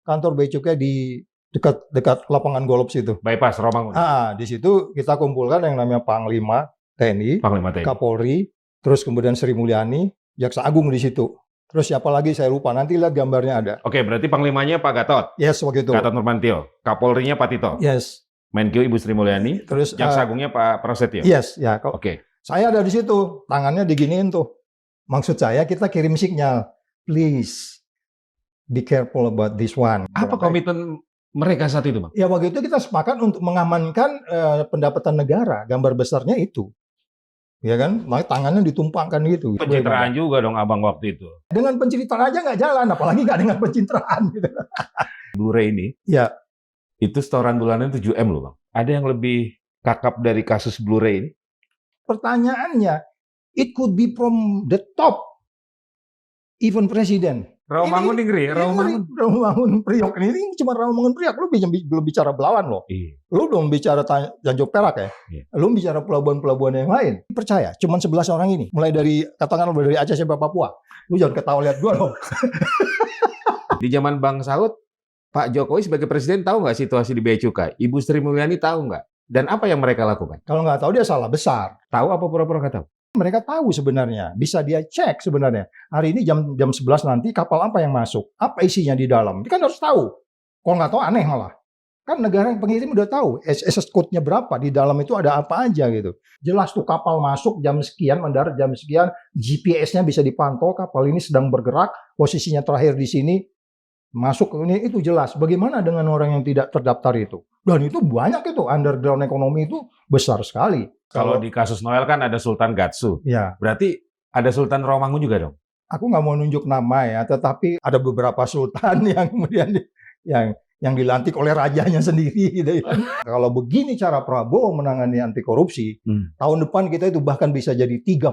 kantor Bea Cukai di dekat lapangan golf situ. Bypass Rawamangun. Di situ kita kumpulkan yang namanya Panglima TNI, Panglima TNI. Kapolri, terus kemudian Sri Mulyani, Jaksa Agung di situ. Terus siapa lagi saya lupa, nanti lihat gambarnya ada. Oke, berarti Panglimanya Pak Gatot. Yes, waktu itu. Gatot Nurmantio. Kapolrinya Pak Tito. Yes. Menkyu Ibu Sri Mulyani. Terus Jaksa Agungnya Pak Prasetyo. yes, ya. Oke. Saya ada di situ, tangannya diginiin tuh. Maksud saya kita kirim sinyal, please be careful about this one. Apa komitmen mereka saat itu, Bang? Ya waktu itu kita sepakat untuk mengamankan pendapatan negara, gambar besarnya itu. Ya kan, makanya tangannya ditumpangkan gitu. Pencitraan juga dong Abang waktu itu. Dengan pencitraan aja nggak jalan, apalagi nggak dengan pencitraan. Gitu. Blu-ray ini, ya, itu setoran bulanan 7M loh Bang. Ada yang lebih kakap dari kasus Blu-ray ini? Pertanyaannya, it could be from the top, even presiden. Rawamangun ngeri, Rawamangun Priok ini cuma Rawamangun Priok. Lu belum bicara Belawan loh. Iya. Lu belum bicara Tanjung Perak ya. Iya. Lu bicara pelabuhan-pelabuhan yang lain. Percaya, cuma 11 orang ini. Mulai dari katakanlah dari Aceh sampai Papua. Lu jangan ketawa lihat gua dong. Di zaman Bang Saud, Pak Jokowi sebagai presiden tahu nggak situasi di Bea Cukai? Ibu Sri Mulyani tahu nggak? Dan apa yang mereka lakukan? Kalau nggak tahu dia salah besar. Tahu apa pura-pura nggak tahu? Mereka tahu sebenarnya, bisa dia cek sebenarnya. Hari ini jam 11 nanti kapal apa yang masuk, apa isinya di dalam. Dia kan harus tahu. Kalau nggak tahu aneh malah. Kan negara yang pengirim udah tahu SS code-nya berapa, di dalam itu ada apa aja gitu. Jelas tuh kapal masuk jam sekian, mendarat jam sekian, GPS-nya bisa dipantau, kapal ini sedang bergerak, posisinya terakhir di sini, masuk ini itu jelas. Bagaimana dengan orang yang tidak terdaftar itu? Dan itu banyak itu, underground ekonomi itu besar sekali. Kalau di kasus Noel kan ada Sultan Gatsu. Ya. Berarti ada Sultan Rawamangun juga dong? Aku nggak mau nunjuk nama ya, tetapi ada beberapa sultan yang kemudian yang dilantik oleh rajanya sendiri gitu ya. Kalau begini cara Prabowo menangani anti korupsi, tahun depan kita itu bahkan bisa jadi 30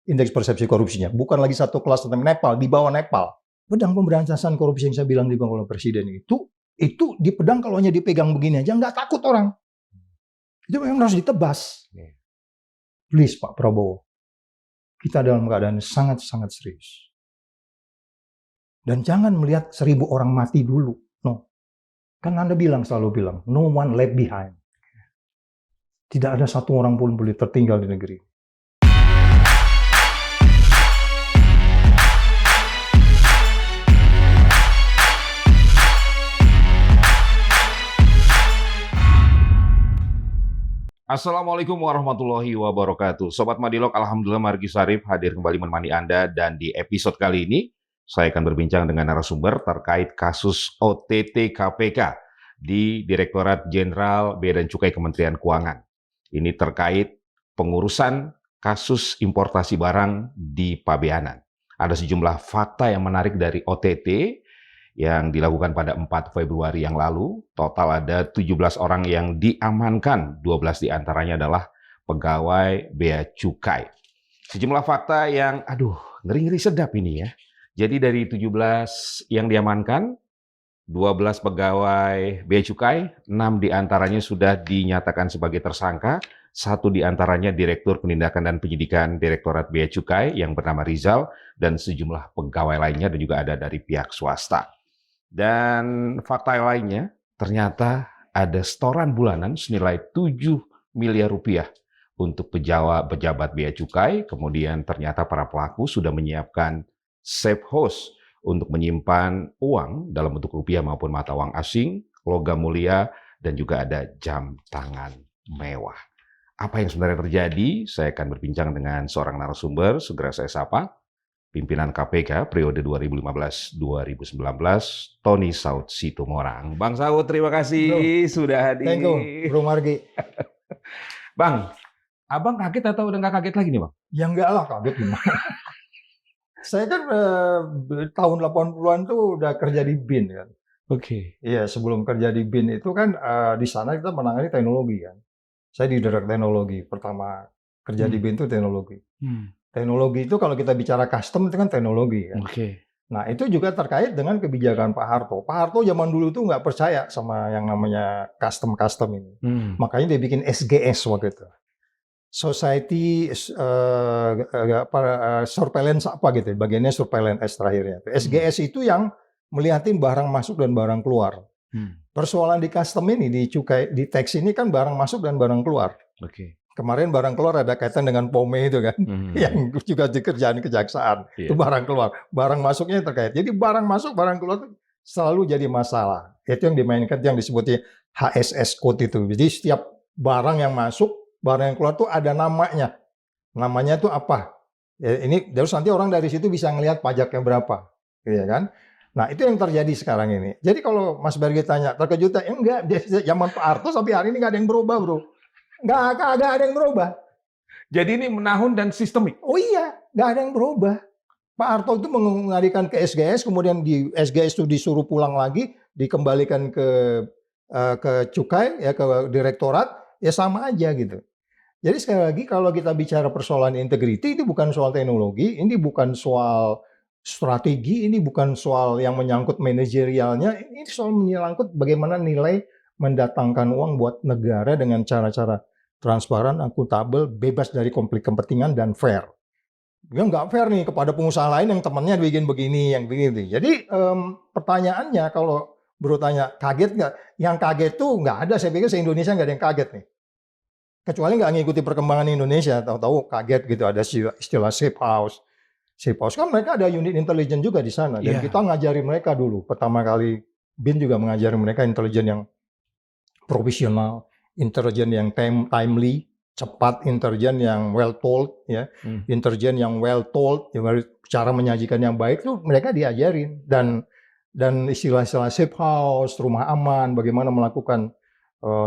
indeks persepsi korupsinya. Bukan lagi satu kelas dengan Nepal, di bawah Nepal. Pedang pemberantasan korupsi yang saya bilang dipegang oleh presiden itu di pedang kalau hanya dipegang begini aja nggak takut orang. Itu memang harus ditebas. Please Pak Prabowo, kita dalam keadaan sangat-sangat serius. Dan jangan melihat 1000 orang mati dulu. No. Kan Anda selalu bilang, no one left behind. Tidak ada satu orang pun boleh tertinggal di negeri. Assalamualaikum warahmatullahi wabarakatuh. Sobat Madilog, Alhamdulillah Margi Syarif hadir kembali menemani Anda. Dan di episode kali ini, saya akan berbincang dengan narasumber terkait kasus OTT KPK di Direktorat Jenderal Bea dan Cukai Kementerian Keuangan. Ini terkait pengurusan kasus importasi barang di Pabeanan. Ada sejumlah fakta yang menarik dari OTT yang dilakukan pada 4 Februari yang lalu. Total ada 17 orang yang diamankan, 12 diantaranya adalah pegawai Bea Cukai. Sejumlah fakta yang, ngeri-ngeri sedap ini ya. Jadi dari 17 yang diamankan, 12 pegawai Bea Cukai, 6 diantaranya sudah dinyatakan sebagai tersangka, 1 diantaranya Direktur Penindakan dan Penyidikan Direktorat Bea Cukai yang bernama Rizal, dan sejumlah pegawai lainnya dan juga ada dari pihak swasta. Dan fakta lainnya, ternyata ada setoran bulanan senilai 7 miliar rupiah untuk pejabat Bea Cukai. Kemudian ternyata para pelaku sudah menyiapkan safe house untuk menyimpan uang dalam bentuk rupiah maupun mata uang asing, logam mulia, dan juga ada jam tangan mewah. Apa yang sebenarnya terjadi? Saya akan berbincang dengan seorang narasumber, segera saya sapa. Pimpinan KPK periode 2015-2019, Tony Saud Situmorang. Bang Saud, terima kasih sudah hadir. Thank you, Bro Margi. Bang, Abang kaget atau udah nggak kaget lagi nih Bang? Ya enggak lah, kaget gimana. Saya kan tahun 80-an tuh udah kerja di BIN kan. Oke. Iya, sebelum kerja di BIN itu kan di sana kita menangani teknologi kan. Saya di Direct Teknologi, pertama kerja di BIN itu teknologi. Teknologi itu kalau kita bicara custom itu kan teknologi kan. Oke. Nah itu juga terkait dengan kebijakan Pak Harto. Pak Harto zaman dulu tuh nggak percaya sama yang namanya custom ini. Makanya dia bikin SGS waktu itu. Society Surveillance apa gitu. Bagiannya Surveillance S terakhirnya. SGS itu yang melihatin barang masuk dan barang keluar. Persoalan di custom ini, di cukai, di tax ini kan barang masuk dan barang keluar. Oke. Kemarin barang keluar ada kaitan dengan POME itu kan, yang juga dikerjain kejaksaan. Itu barang keluar, barang masuknya terkait. Jadi barang masuk, barang keluar itu selalu jadi masalah. Itu yang dimainkan, yang disebutnya HSS code itu. Jadi setiap barang yang masuk, barang yang keluar tuh ada namanya. Namanya itu apa? Ya, ini terus nanti orang dari situ bisa ngelihat pajaknya berapa, ya kan? Nah, itu yang terjadi sekarang ini. Jadi kalau Mas Bergi tanya, terkejut ya? Enggak, zaman Pak Harto sampai hari ini nggak ada yang berubah, bro. Nggak ada yang berubah. Jadi ini menahun dan sistemik? Oh iya, nggak ada yang berubah. Pak Harto itu mengembalikan ke SGS, kemudian di SGS itu disuruh pulang lagi, dikembalikan ke cukai, ya ke direktorat, ya sama aja gitu. Jadi sekali lagi kalau kita bicara persoalan integriti, itu bukan soal teknologi, ini bukan soal strategi, ini bukan soal yang menyangkut manajerialnya, ini soal menyangkut bagaimana nilai mendatangkan uang buat negara dengan cara-cara transparan, akuntabel, bebas dari konflik kepentingan, dan fair. Ya nggak fair nih kepada pengusaha lain yang temannya bikin begini, yang begini. Jadi pertanyaannya kalau Bro tanya, kaget nggak? Yang kaget tuh nggak ada, saya pikir se-Indonesia nggak ada yang kaget nih. Kecuali nggak ngikuti perkembangan Indonesia, tahu-tahu kaget gitu, ada istilah safe house. Safe house kan mereka ada unit intelijen juga di sana, dan kita ngajari mereka dulu. Pertama kali BIN juga mengajari mereka intelijen yang profesional, intelijen yang timely, cepat, intelijen yang well told, ya, intelijen yang well told, ya, cara menyajikan yang baik tuh mereka diajarin, dan istilah-istilah safe house, rumah aman, bagaimana melakukan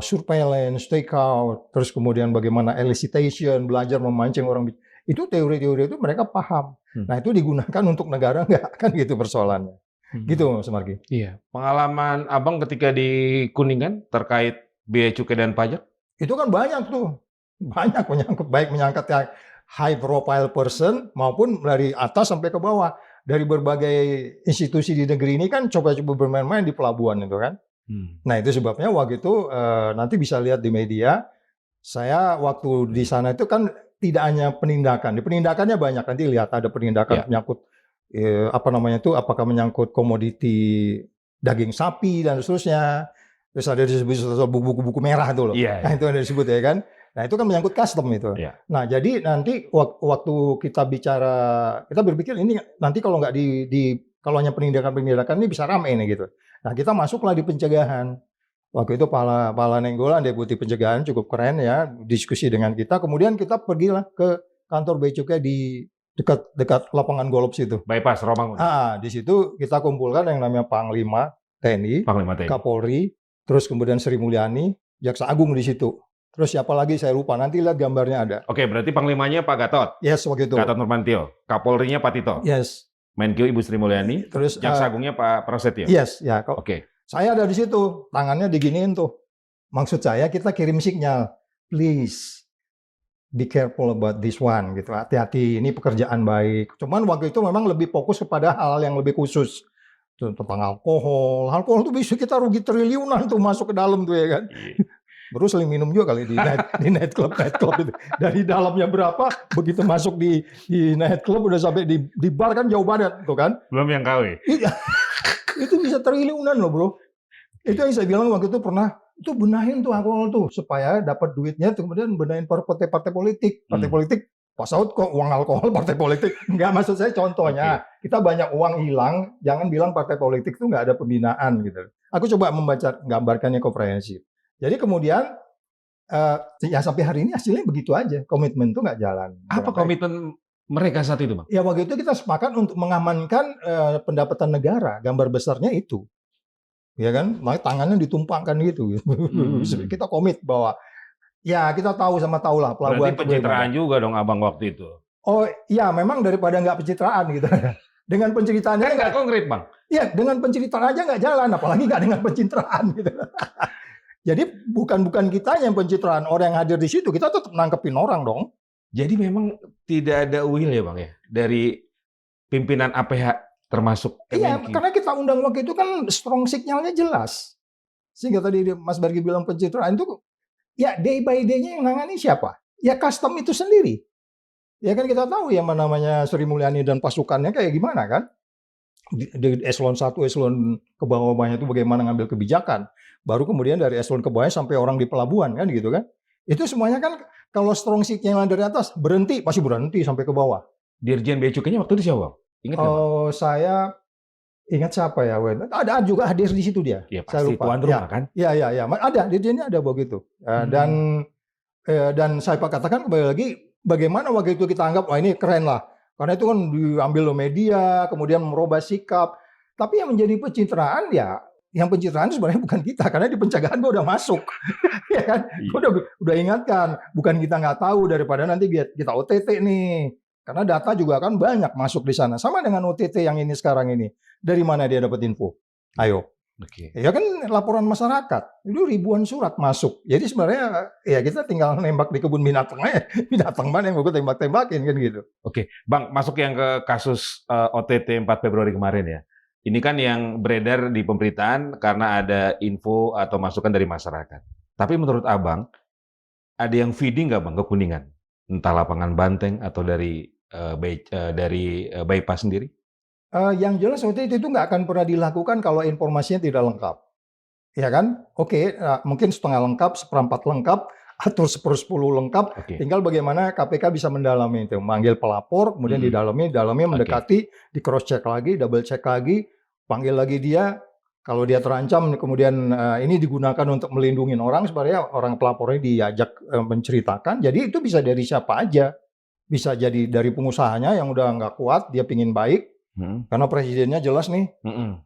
surveillance, takeout, terus kemudian bagaimana elicitation, belajar memancing orang, itu teori-teori itu mereka paham. Nah itu digunakan untuk negara nggak, kan gitu persoalannya. Gitu Mas Margi. Iya. Pengalaman Abang ketika di Kuningan terkait biaya cukai dan pajak? Itu kan banyak tuh. Banyak menyangkut, baik menyangkut yang high profile person maupun dari atas sampai ke bawah. Dari berbagai institusi di negeri ini kan coba-coba bermain-main di pelabuhan itu kan. Nah itu sebabnya waktu itu nanti bisa lihat di media, saya waktu di sana itu kan tidak hanya penindakan, di penindakannya banyak, nanti lihat ada penindakan menyangkut apa namanya itu, apakah menyangkut komoditi daging sapi dan seterusnya, terus ada disebut buku-buku merah itu loh, nah itu ada disebut ya kan, nah itu kan menyangkut custom itu. Nah jadi nanti waktu kita bicara, kita berpikir ini nanti kalau nggak kalau hanya penindakan ini bisa rame nih gitu. Nah kita masuklah di pencegahan. Waktu itu Pak Nenggolan, Deputi Pencegahan, cukup keren ya, diskusi dengan kita. Kemudian kita pergilah ke kantor Bea Cukai di dekat lapangan golf situ. Bypass Romangun. Di situ kita kumpulkan yang namanya Panglima TNI, Kapolri, terus kemudian Sri Mulyani, Jaksa Agung di situ. Terus siapa lagi saya lupa, nanti lihat gambarnya ada. Oke, berarti Panglimanya Pak Gatot. Yes, waktu itu. Gatot Nurmantio. Kapolrinya Pak Tito. Yes. Menkyu Ibu Sri Mulyani, terus Jaksa Agungnya Pak Prasetyo. Yes, ya. Oke. Saya ada di situ, tangannya diginiin tuh. Maksud saya kita kirim sinyal, please be careful about this one gitu. Hati-hati, ini pekerjaan baik. Cuman waktu itu memang lebih fokus kepada hal yang lebih khusus. Tentang alkohol. Alkohol tuh bisa kita rugi triliunan tuh masuk ke dalam tuh ya kan. Baru sering minum juga kali di night club itu. Dari dalamnya berapa, begitu masuk di night club udah sampai di bar kan jauh banget tuh kan. Belum yang KW. Itu bisa triliunan loh bro. Itu yang saya bilang waktu itu pernah, itu benahin tuh alkohol tuh supaya dapat duitnya, kemudian benahin partai politik. Partai politik, Pak Saud kok uang alkohol partai politik? Enggak, maksud saya contohnya, kita banyak uang hilang, jangan bilang partai politik itu nggak ada pembinaan gitu. Aku coba gambarkannya komprehensif. Jadi kemudian ya sampai hari ini hasilnya begitu aja, komitmen itu nggak jalan. Apa komitmen mereka saat itu, Bang? Ya waktu itu kita sepakat untuk mengamankan pendapatan negara, gambar besarnya itu, ya kan, tangannya ditumpangkan gitu. Kita komit bahwa ya kita tahu lah pelabuhan. Berarti pencitraan juga dong Abang waktu itu. Oh iya, memang daripada nggak pencitraan gitu. Dengan penceritaannya nggak konkret Bang. Iya, dengan penceritaan aja nggak jalan, apalagi nggak dengan pencitraan gitu. Jadi bukan kita yang pencitraan, orang yang hadir di situ kita tetap nangkepin orang dong. Jadi memang tidak ada will ya Bang ya dari pimpinan APH termasuk Kemenki. Iya, karena kita undang waktu itu kan strong signalnya jelas. Sehingga tadi Mas Bargi bilang pencitraan itu ya day by day-nya yang nangani siapa? Ya custom itu sendiri. Ya kan kita tahu ya namanya Sri Mulyani dan pasukannya kayak gimana kan? di eselon 1, eselon ke bawah-bawahnya itu bagaimana ngambil kebijakan. Baru kemudian dari eselon ke bawahnya sampai orang di pelabuhan kan gitu kan. Itu semuanya kan kalau strong seat-nya yang dari atas berhenti, pasti berhenti sampai ke bawah. Dirjen Bea Cukainya waktu itu siapa, Bang? Ingat nggak, Bang? Oh, saya ingat siapa ya, Wen? Ada juga hadir di situ dia. Ya Saya pasti lupa. tuan rumah kan? Ya. Ada dirjennya ada begitu. Dan saya katakan kembali lagi, bagaimana waktu itu kita anggap wah ini keren lah. Karena itu kan diambil oleh media, kemudian merubah sikap. Tapi yang menjadi pencitraan ya, yang pencitraan sebenarnya bukan kita, karena di pencegahan gua udah masuk, ya kan? Gua udah ingatkan, bukan kita nggak tahu daripada nanti kita OTT nih. Karena data juga kan banyak masuk di sana. Sama dengan OTT yang ini sekarang ini. Dari mana dia dapat info? Ayo. Oke. Ya kan laporan masyarakat. Itu ribuan surat masuk. Jadi sebenarnya ya kita tinggal nembak di kebun binatang aja. Binatang mana yang mau tembak-tembakin kan gitu. Oke, Bang, masuk yang ke kasus OTT 4 Februari kemarin ya. Ini kan yang beredar di pemberitaan karena ada info atau masukan dari masyarakat. Tapi menurut Abang, ada yang feeding nggak, Bang, ke Kuningan? Entah lapangan Banteng atau dari Bypass sendiri? Yang jelas OTT itu nggak akan pernah dilakukan kalau informasinya tidak lengkap. Ya kan? Oke, mungkin setengah lengkap, seperempat lengkap, atau 1/10 lengkap. Oke. Tinggal bagaimana KPK bisa mendalami itu. Manggil pelapor, kemudian dalamnya mendekati, di cross check lagi, double check lagi, panggil lagi dia. Kalau dia terancam, kemudian ini digunakan untuk melindungi orang, sebenarnya orang pelapornya diajak menceritakan. Jadi itu bisa dari siapa aja. Bisa jadi dari pengusahanya yang udah nggak kuat, dia pingin baik. Karena presidennya jelas nih,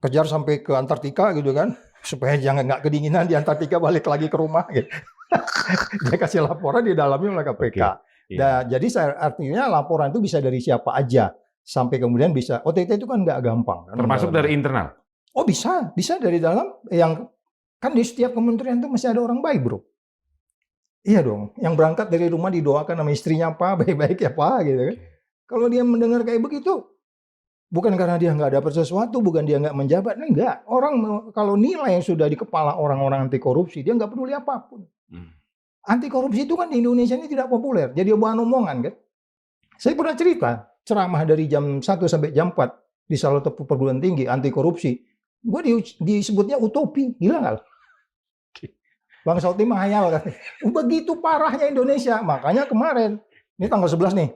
kejar sampai ke Antartika gitu kan, supaya jangan nggak kedinginan di Antartika, balik lagi ke rumah gitu. Dia kasih laporan di dalamnya oleh KPK. Jadi artinya laporan itu bisa dari siapa aja, sampai kemudian bisa OTT itu kan nggak gampang. Kan, termasuk dari internal? Oh bisa dari dalam. Yang kan di setiap kementerian itu masih ada orang baik, bro. Iya dong, yang berangkat dari rumah didoakan sama istrinya apa, baik-baik ya Pak gitu kan. Kalau dia mendengar kayak begitu, bukan karena dia nggak dapat sesuatu, bukan dia nggak menjabat, enggak. Orang kalau nilai yang sudah di kepala orang-orang anti korupsi, dia nggak peduli apapun. Anti korupsi itu kan di Indonesia ini tidak populer, jadi bahan omongan kan. Saya pernah cerita, ceramah dari jam 1 sampai jam 4 di salah satu perguruan tinggi anti korupsi. Gue disebutnya utopi, gila nggak? Bang Sauti mah hayal kan. Begitu parahnya Indonesia, makanya kemarin, ini tanggal 11 nih.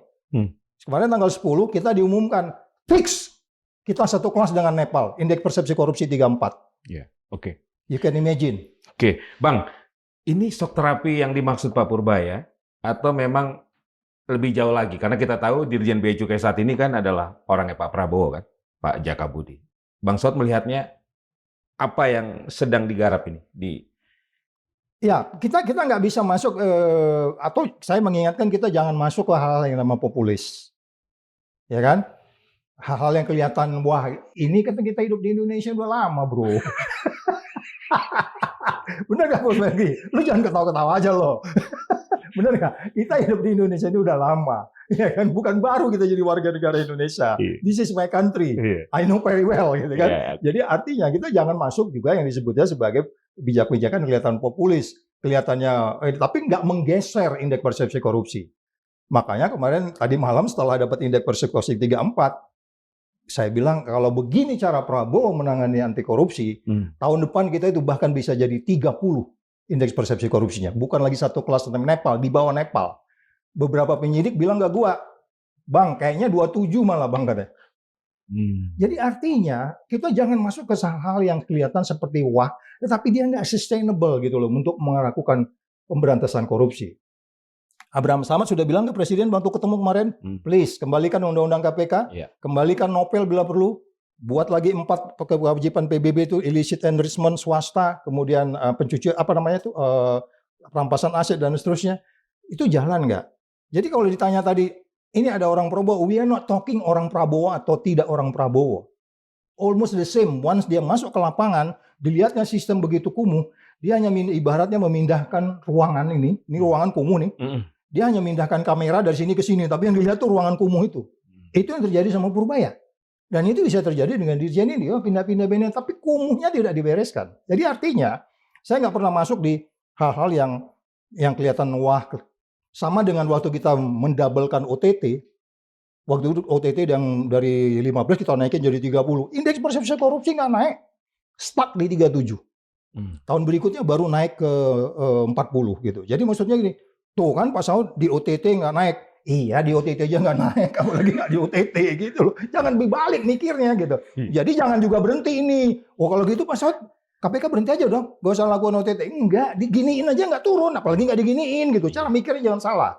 Kemarin tanggal 10 kita diumumkan, fix kita satu kelas dengan Nepal, indeks persepsi korupsi 34. Ya, oke. You can imagine. Oke, Bang, ini shock terapi yang dimaksud Pak Purbaya atau memang lebih jauh lagi? Karena kita tahu Dirjen Bea Cukai saat ini kan adalah orangnya Pak Prabowo kan, Pak Jaka Budi. Bang Saud melihatnya apa yang sedang digarap ini di? Ya, kita nggak bisa masuk atau saya mengingatkan kita jangan masuk ke hal-hal yang namanya populis, ya kan? Hal-hal yang kelihatan wah ini kan kita hidup di Indonesia udah lama bro. Bener nggak Bos Mergi? Lu jangan ketawa-ketawa aja loh. Bener nggak? Kita hidup di Indonesia ini udah lama, ya kan? Bukan baru kita jadi warga negara Indonesia. This is my country. I know very well, gitu kan? Jadi artinya kita jangan masuk juga yang disebutnya sebagai kebijakan kelihatan populis, kelihatannya, tapi nggak menggeser indeks persepsi korupsi. Makanya kemarin tadi malam setelah dapat indeks persepsi 34, saya bilang kalau begini cara Prabowo menangani anti korupsi, tahun depan kita itu bahkan bisa jadi 30 indeks persepsi korupsinya. Bukan lagi satu kelas dengan Nepal, di bawah Nepal. Beberapa penyidik bilang nggak gua, Bang, kayaknya 27 malah Bang katanya. Jadi artinya kita jangan masuk ke hal-hal yang kelihatan seperti wah, tetapi dia nggak sustainable gitu loh untuk melakukan pemberantasan korupsi. Abraham Samad sudah bilang ke Presiden waktu ketemu kemarin, please kembalikan undang-undang KPK, kembalikan Nopel bila perlu, buat lagi 4 kewajiban PBB itu illicit enrichment swasta, kemudian pencucian perampasan aset dan seterusnya, itu jalan nggak? Jadi kalau ditanya tadi, ini ada orang Prabowo, we are not talking orang Prabowo atau tidak orang Prabowo. Almost the same, once dia masuk ke lapangan, dilihatnya sistem begitu kumuh, dia hanya ibaratnya memindahkan ruangan ini ruangan kumuh nih, dia hanya memindahkan kamera dari sini ke sini, tapi yang dilihat tuh ruangan kumuh itu. Itu yang terjadi sama Purbaya. Dan itu bisa terjadi dengan Dirjen ini, pindah-pindah, tapi kumuhnya tidak dibereskan. Jadi artinya, saya nggak pernah masuk di hal-hal yang kelihatan wah. Sama dengan waktu kita mendabelkan OTT, Waktu itu OTT yang dari 15 kita naikin jadi 30. Indeks persepsi korupsi nggak naik, stuck di 37. Tahun berikutnya baru naik ke 40 gitu. Jadi maksudnya gini, tuh kan Pak Saud di OTT nggak naik. Iya di OTT aja nggak naik, apalagi nggak di OTT gitu loh. Jangan dibalik mikirnya gitu. Jadi jangan juga berhenti ini. Oh kalau gitu Pak Saud, KPK berhenti aja dong, gak usah lakukan OTT. Enggak, diginiin aja nggak turun, apalagi nggak diginiin gitu. Cara mikirnya jangan salah.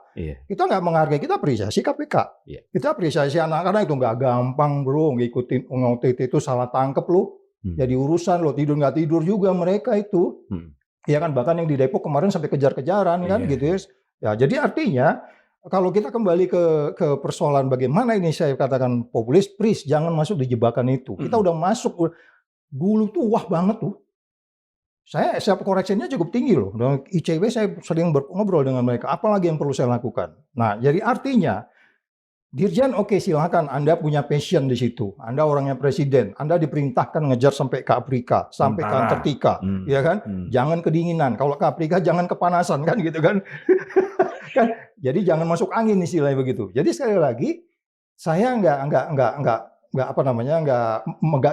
Kita nggak menghargai, kita apresiasi KPK. Kita apresiasi anak-anak itu nggak gampang bro, ngikutin OTT itu salah tangkep lu. Jadi urusan lo tidur nggak tidur juga mereka itu. Ya kan bahkan yang di Depok kemarin sampai kejar-kejaran kan gitu ya. Ya jadi artinya kalau kita kembali ke persoalan bagaimana ini saya katakan populis, please jangan masuk di jebakan itu. Kita udah masuk dulu tuh wah banget tuh. Saya self correctionnya cukup tinggi loh. Dengan ICW saya sering ngobrol dengan mereka. Apalagi yang perlu saya lakukan. Nah, jadi artinya Dirjen oke silakan Anda punya passion di situ. Anda orangnya presiden. Anda diperintahkan ngejar sampai ke Afrika, sampai ke Antartika, ya kan? Jangan kedinginan. Kalau ke Afrika jangan kepanasan kan gitu kan? Kan? Jadi jangan masuk angin istilahnya begitu. Jadi sekali lagi saya nggak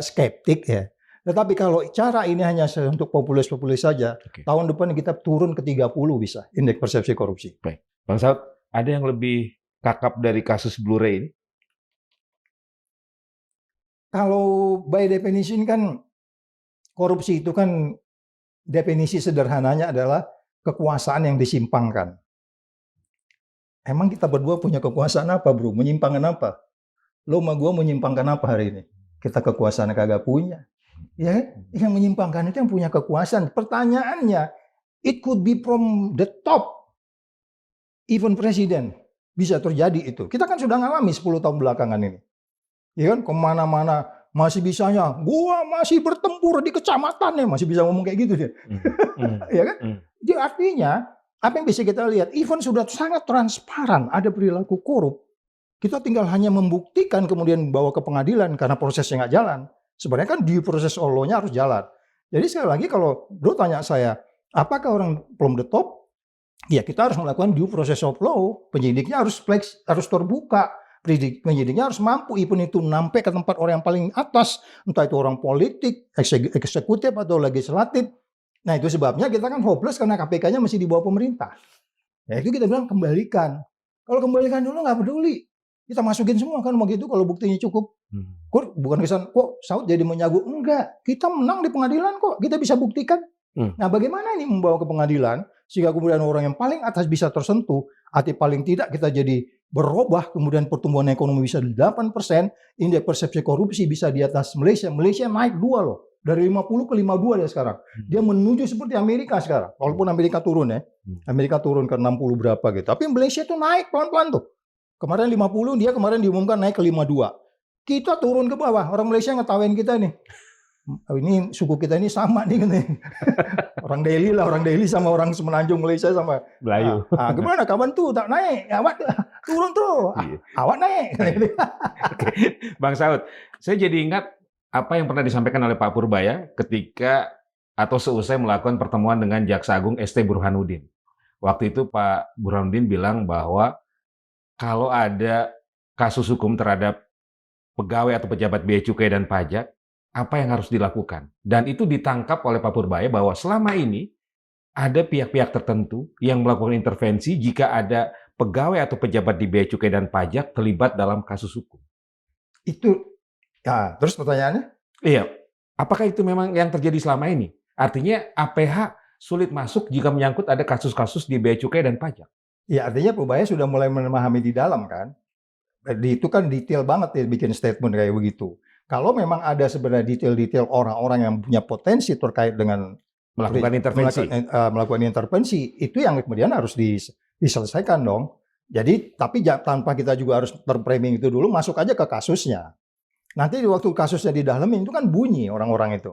skeptik ya. Tetapi kalau cara ini hanya untuk populis-populis saja, tahun depan kita turun ke 30 bisa indeks persepsi korupsi. Baik. Bang Saud, ada yang lebih kakap dari kasus Blu-ray ini? Kalau by definition kan korupsi itu kan definisi sederhananya adalah kekuasaan yang disimpangkan. Emang kita berdua punya kekuasaan apa bro? Menyimpangkan apa? Lo sama gue menyimpangkan apa hari ini? Kita kekuasaan kagak punya. Ya, yang menyimpangkan itu yang punya kekuasaan. Pertanyaannya, it could be from the top, even presiden bisa terjadi itu. Kita kan sudah ngalami 10 tahun belakangan ini, ya kan kemana-mana masih bisanya, gua masih bertempur di kecamatan ya masih bisa ngomong kayak gitu dia, ya kan? Jadi artinya apa yang bisa kita lihat, even sudah sangat transparan ada perilaku korup, kita tinggal hanya membuktikan kemudian bawa ke pengadilan karena prosesnya nggak jalan. Sebenarnya kan due process of law-nya harus jalan. Jadi sekali lagi kalau bro tanya saya, apakah orang from the top? Ya kita harus melakukan due process of law. Penyidiknya harus terbuka. Penyidiknya harus mampu even itu sampai ke tempat orang yang paling atas. Entah itu orang politik, eksekutif atau legislatif. Nah itu sebabnya kita kan hopeless karena KPK-nya masih di bawah pemerintah. Ya itu kita bilang kembalikan. Kalau kembalikan dulu nggak peduli. Kita masukin semua kan begitu kalau buktinya cukup. Kok bukan kesan kok Saud jadi menyagu, enggak. Kita menang di pengadilan kok. Kita bisa buktikan. Nah, bagaimana ini membawa ke pengadilan sehingga kemudian orang yang paling atas bisa tersentuh, atau paling tidak kita jadi berubah, kemudian pertumbuhan ekonomi bisa di 8%, indeks persepsi korupsi bisa di atas Malaysia. Malaysia naik 2 loh. Dari 50 ke 52 dia sekarang. Dia menuju seperti Amerika sekarang. Walaupun Amerika turun ya. Amerika turun ke 60 berapa gitu. Tapi Malaysia itu naik pelan-pelan tuh. Kemarin 50, dia kemarin diumumkan naik ke 52. Kita turun ke bawah, orang Malaysia ngetawain kita nih. Ini suku kita ini sama nih. Orang Delhi sama orang Semenanjung Malaysia sama. Melayu. Gimana kawan tuh tak naik, awak turun tuh, awak naik. Oke. Bang Saud, saya jadi ingat apa yang pernah disampaikan oleh Pak Purbaya ketika atau seusai melakukan pertemuan dengan Jaksa Agung ST Burhanuddin. Waktu itu Pak Burhanuddin bilang bahwa kalau ada kasus hukum terhadap pegawai atau pejabat bea cukai dan pajak, apa yang harus dilakukan? Dan itu ditangkap oleh Pak Purbaya bahwa selama ini ada pihak-pihak tertentu yang melakukan intervensi jika ada pegawai atau pejabat di bea cukai dan pajak terlibat dalam kasus hukum. Itu, ya, terus pertanyaannya? Iya, apakah itu memang yang terjadi selama ini? Artinya APH sulit masuk jika menyangkut ada kasus-kasus di bea cukai dan pajak. Ya artinya Purbaya sudah mulai memahami di dalam kan. Itu kan detail banget ya bikin statement kayak begitu. Kalau memang ada sebenarnya detail-detail orang-orang yang punya potensi terkait dengan melakukan intervensi, itu yang kemudian harus diselesaikan dong. Jadi tapi tanpa kita juga harus terframing itu dulu, masuk aja ke kasusnya. Nanti waktu kasusnya didalemin itu kan bunyi orang-orang itu.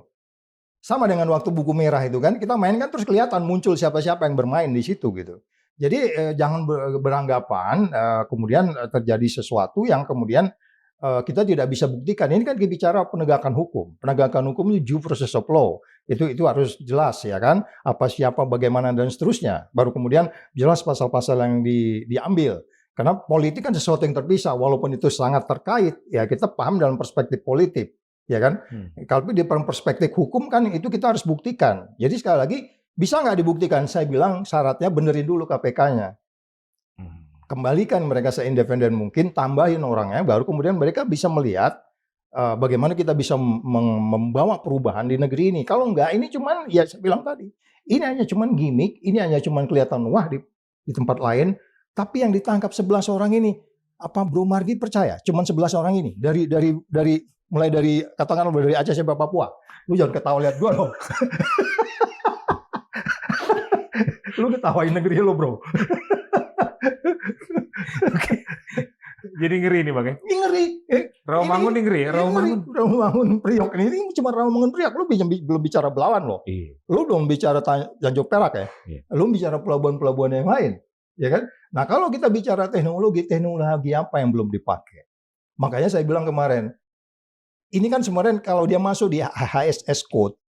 Sama dengan waktu buku merah itu kan, kita main kan terus kelihatan muncul siapa-siapa yang bermain di situ gitu. Jadi jangan beranggapan kemudian terjadi sesuatu yang kemudian kita tidak bisa buktikan. Ini kan bicara penegakan hukum. Penegakan hukum itu due process of law. Itu harus jelas ya kan. Apa siapa bagaimana dan seterusnya. Baru kemudian jelas pasal-pasal yang diambil. Karena politik kan sesuatu yang terpisah, walaupun itu sangat terkait, ya kita paham dalam perspektif politik, ya kan? Kalau di perspektif hukum kan itu kita harus buktikan. Jadi sekali lagi, bisa nggak dibuktikan? Saya bilang syaratnya benerin dulu KPK-nya. Kembalikan mereka seindependen mungkin, tambahin orangnya, baru kemudian mereka bisa melihat bagaimana kita bisa membawa perubahan di negeri ini. Kalau enggak, ini cuman, ya saya bilang tadi, ini hanya cuman gimmick, ini hanya cuman kelihatan wah di tempat lain, tapi yang ditangkap 11 orang ini, apa Bro Margi percaya? Cuman 11 orang ini, mulai dari katakanlah dari Aceh sampai Papua. Lu jangan ketawa lihat gua dong. Lu ketawain negeri lu, Bro. Jadi ngeri nih Bang ya? Ini ngeri. Rawamangun nih ngeri ya? Rawamangun Priok ini cuma Rawamangun Priok. Lu belum bicara Belawan loh. Iya. Lu belum bicara Tanjung Perak ya. Iya. Lu bicara pelabuhan-pelabuhan yang lain. Ya kan? Nah kalau kita bicara teknologi apa yang belum dipakai? Makanya saya bilang kemarin, ini kan kemarin kalau dia masuk di HSS Code,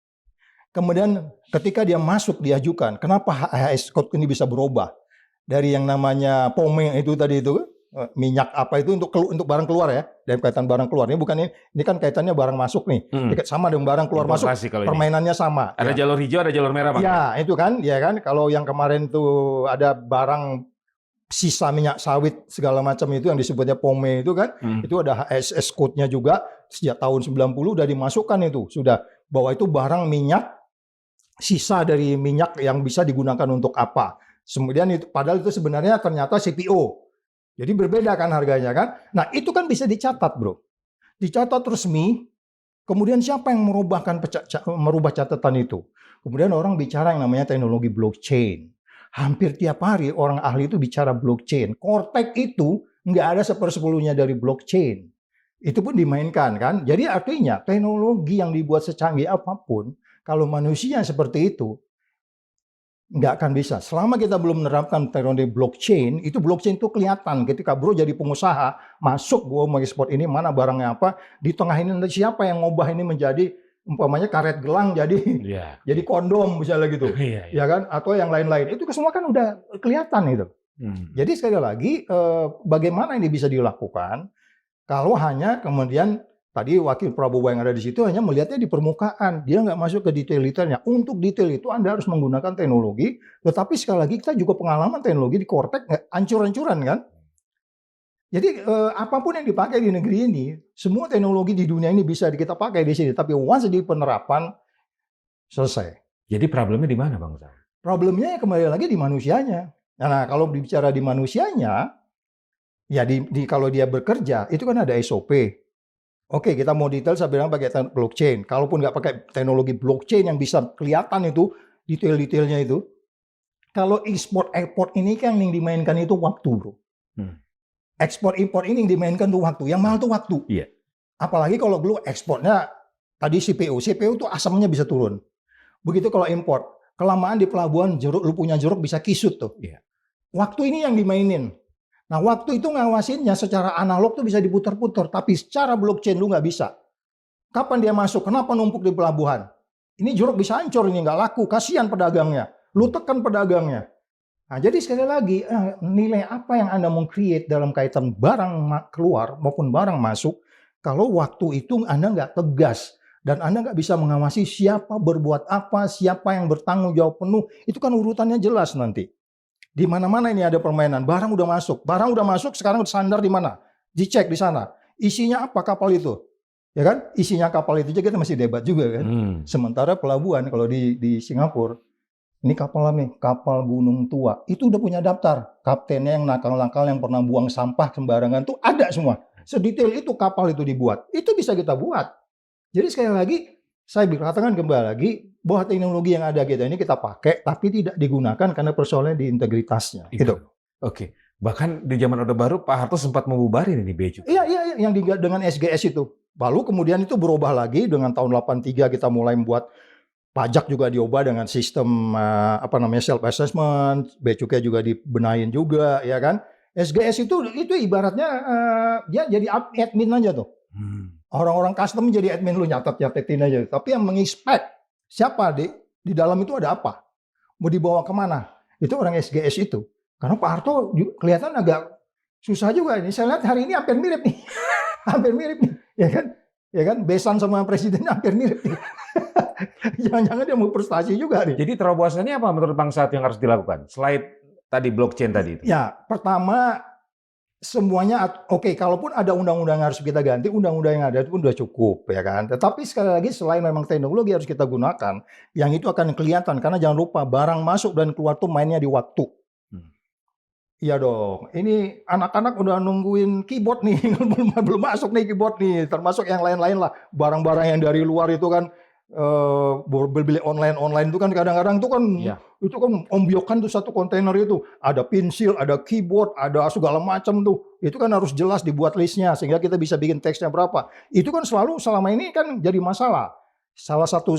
kemudian ketika dia masuk diajukan, kenapa HSS Code ini bisa berubah? Dari yang namanya POME itu tadi itu, minyak apa itu untuk barang keluar ya, dalam kaitan barang keluar. Ini bukan ini kan kaitannya barang masuk nih, sama dengan barang keluar masuk, permainannya sama. Ada ya. Jalur hijau, ada jalur merah Bang? Ya itu kan, ya kan. Kalau yang kemarin tuh ada barang sisa minyak sawit segala macam itu yang disebutnya POME itu kan, itu ada HSS Code-nya juga sejak tahun 90 udah dimasukkan itu, sudah bahwa itu barang minyak, sisa dari minyak yang bisa digunakan untuk apa. Kemudian itu padahal itu sebenarnya ternyata CPO. Jadi berbeda kan harganya kan. Nah, itu kan bisa dicatat, Bro. Dicatat resmi. Kemudian siapa yang merubah catatan itu? Kemudian orang bicara yang namanya teknologi blockchain. Hampir tiap hari orang ahli itu bicara blockchain. Cortex itu nggak ada 1/10-nya dari blockchain. Itu pun dimainkan kan. Jadi artinya teknologi yang dibuat secanggih apapun, kalau manusia seperti itu, nggak akan bisa. Selama kita belum menerapkan teknologi blockchain itu kelihatan ketika Bro jadi pengusaha, masuk gua mau ekspor ini, mana barangnya apa, di tengah ini nanti siapa yang ngubah ini menjadi umpamanya karet gelang jadi kondom misalnya gitu. Ya kan? Atau yang lain-lain. Itu semua kan udah kelihatan itu. Jadi sekali lagi bagaimana ini bisa dilakukan kalau hanya kemudian tadi Wakil Prabowo yang ada di situ hanya melihatnya di permukaan. Dia nggak masuk ke detail-detailnya. Untuk detail itu Anda harus menggunakan teknologi. Tetapi sekali lagi kita juga pengalaman teknologi di Cortex hancur-hancuran kan. Jadi apapun yang dipakai di negeri ini, semua teknologi di dunia ini bisa kita pakai di sini. Tapi once di penerapan, selesai. Jadi problemnya di mana Bang? Problemnya kembali lagi di manusianya. Nah kalau bicara di manusianya, ya kalau dia bekerja, itu kan ada SOP. Oke, kita mau detail saya bilang pakai blockchain. Kalaupun nggak pakai teknologi blockchain yang bisa kelihatan itu detail-detailnya itu. Kalau ekspor-import ini kan yang dimainkan itu waktu, Bro. Ekspor-import ini yang dimainkan tuh waktu. Yang mahal tuh waktu. Iya. Apalagi kalau dulu ekspornya tadi CPO. CPO tuh asamnya bisa turun. Begitu kalau import. Kelamaan di pelabuhan lu punya jeruk bisa kisut tuh. Iya. Waktu ini yang dimainin. Nah, waktu itu ngawasinnya secara analog tuh bisa diputar-putar, tapi secara blockchain lu nggak bisa. Kapan dia masuk? Kenapa numpuk di pelabuhan? Ini jeruk bisa hancur, ini nggak laku. Kasihan pedagangnya. Lu tekan pedagangnya. Nah, jadi sekali lagi, nilai apa yang Anda mau create dalam kaitan barang keluar maupun barang masuk, kalau waktu itu Anda nggak tegas, dan Anda nggak bisa mengawasi siapa berbuat apa, siapa yang bertanggung jawab penuh, itu kan urutannya jelas nanti. Di mana-mana ini ada permainan. Barang udah masuk, sekarang sandar di mana? Dicek di sana. Isinya apa kapal itu? Ya kan? Isinya kapal itu aja kita masih debat juga kan. Sementara pelabuhan kalau di Singapura, ini kapal Gunung Tua. Itu udah punya daftar. Kaptennya yang nakal-nakal yang pernah buang sampah sembarangan tuh ada semua. Sedetail itu kapal itu dibuat. Itu bisa kita buat. Jadi sekali lagi saya katakan kembali lagi bahwa teknologi yang ada kita ini kita pakai, tapi tidak digunakan karena persoalannya di integritasnya. Gitu. Oke. Bahkan di zaman Orde Baru, Pak Harto sempat membubarin ini Becukai. Iya, yang dengan SGS itu. Lalu kemudian itu berubah lagi dengan tahun 83 kita mulai membuat pajak juga diubah dengan sistem self assessment, Becukai juga dibenahin juga, ya kan? SGS itu ibaratnya dia jadi admin aja tuh. Orang-orang custom jadi admin, lu nyatetin aja. Tapi yang menginspek siapa di dalam itu ada apa? Mau dibawa kemana? Itu orang SGS itu. Karena Pak Harto kelihatan agak susah juga ini. Saya lihat hari ini hampir mirip nih. Hampir mirip nih, ya kan? Ya kan? Besan sama presiden hampir mirip nih. Jangan-jangan dia mau prestasi juga nih. Jadi terobosannya apa menurut Bang Saud yang harus dilakukan? Selain tadi blockchain tadi itu. Ya, pertama semuanya oke, kalaupun ada undang-undang yang harus kita ganti, undang-undang yang ada itu pun sudah cukup, ya kan? Tetapi sekali lagi selain memang teknologi harus kita gunakan, yang itu akan kelihatan karena jangan lupa barang masuk dan keluar tuh mainnya di waktu. Iya dong, ini anak-anak udah nungguin keyboard nih, belum masuk nih keyboard nih, termasuk yang lain-lain lah, barang-barang yang dari luar itu kan beli online itu kan kadang-kadang itu kan itu kan ombyokan tuh satu kontainer itu ada pensil, ada keyboard, ada segala macam tuh, itu kan harus jelas dibuat listnya sehingga kita bisa bikin teksnya berapa. Itu kan selalu selama ini kan jadi masalah. Salah satu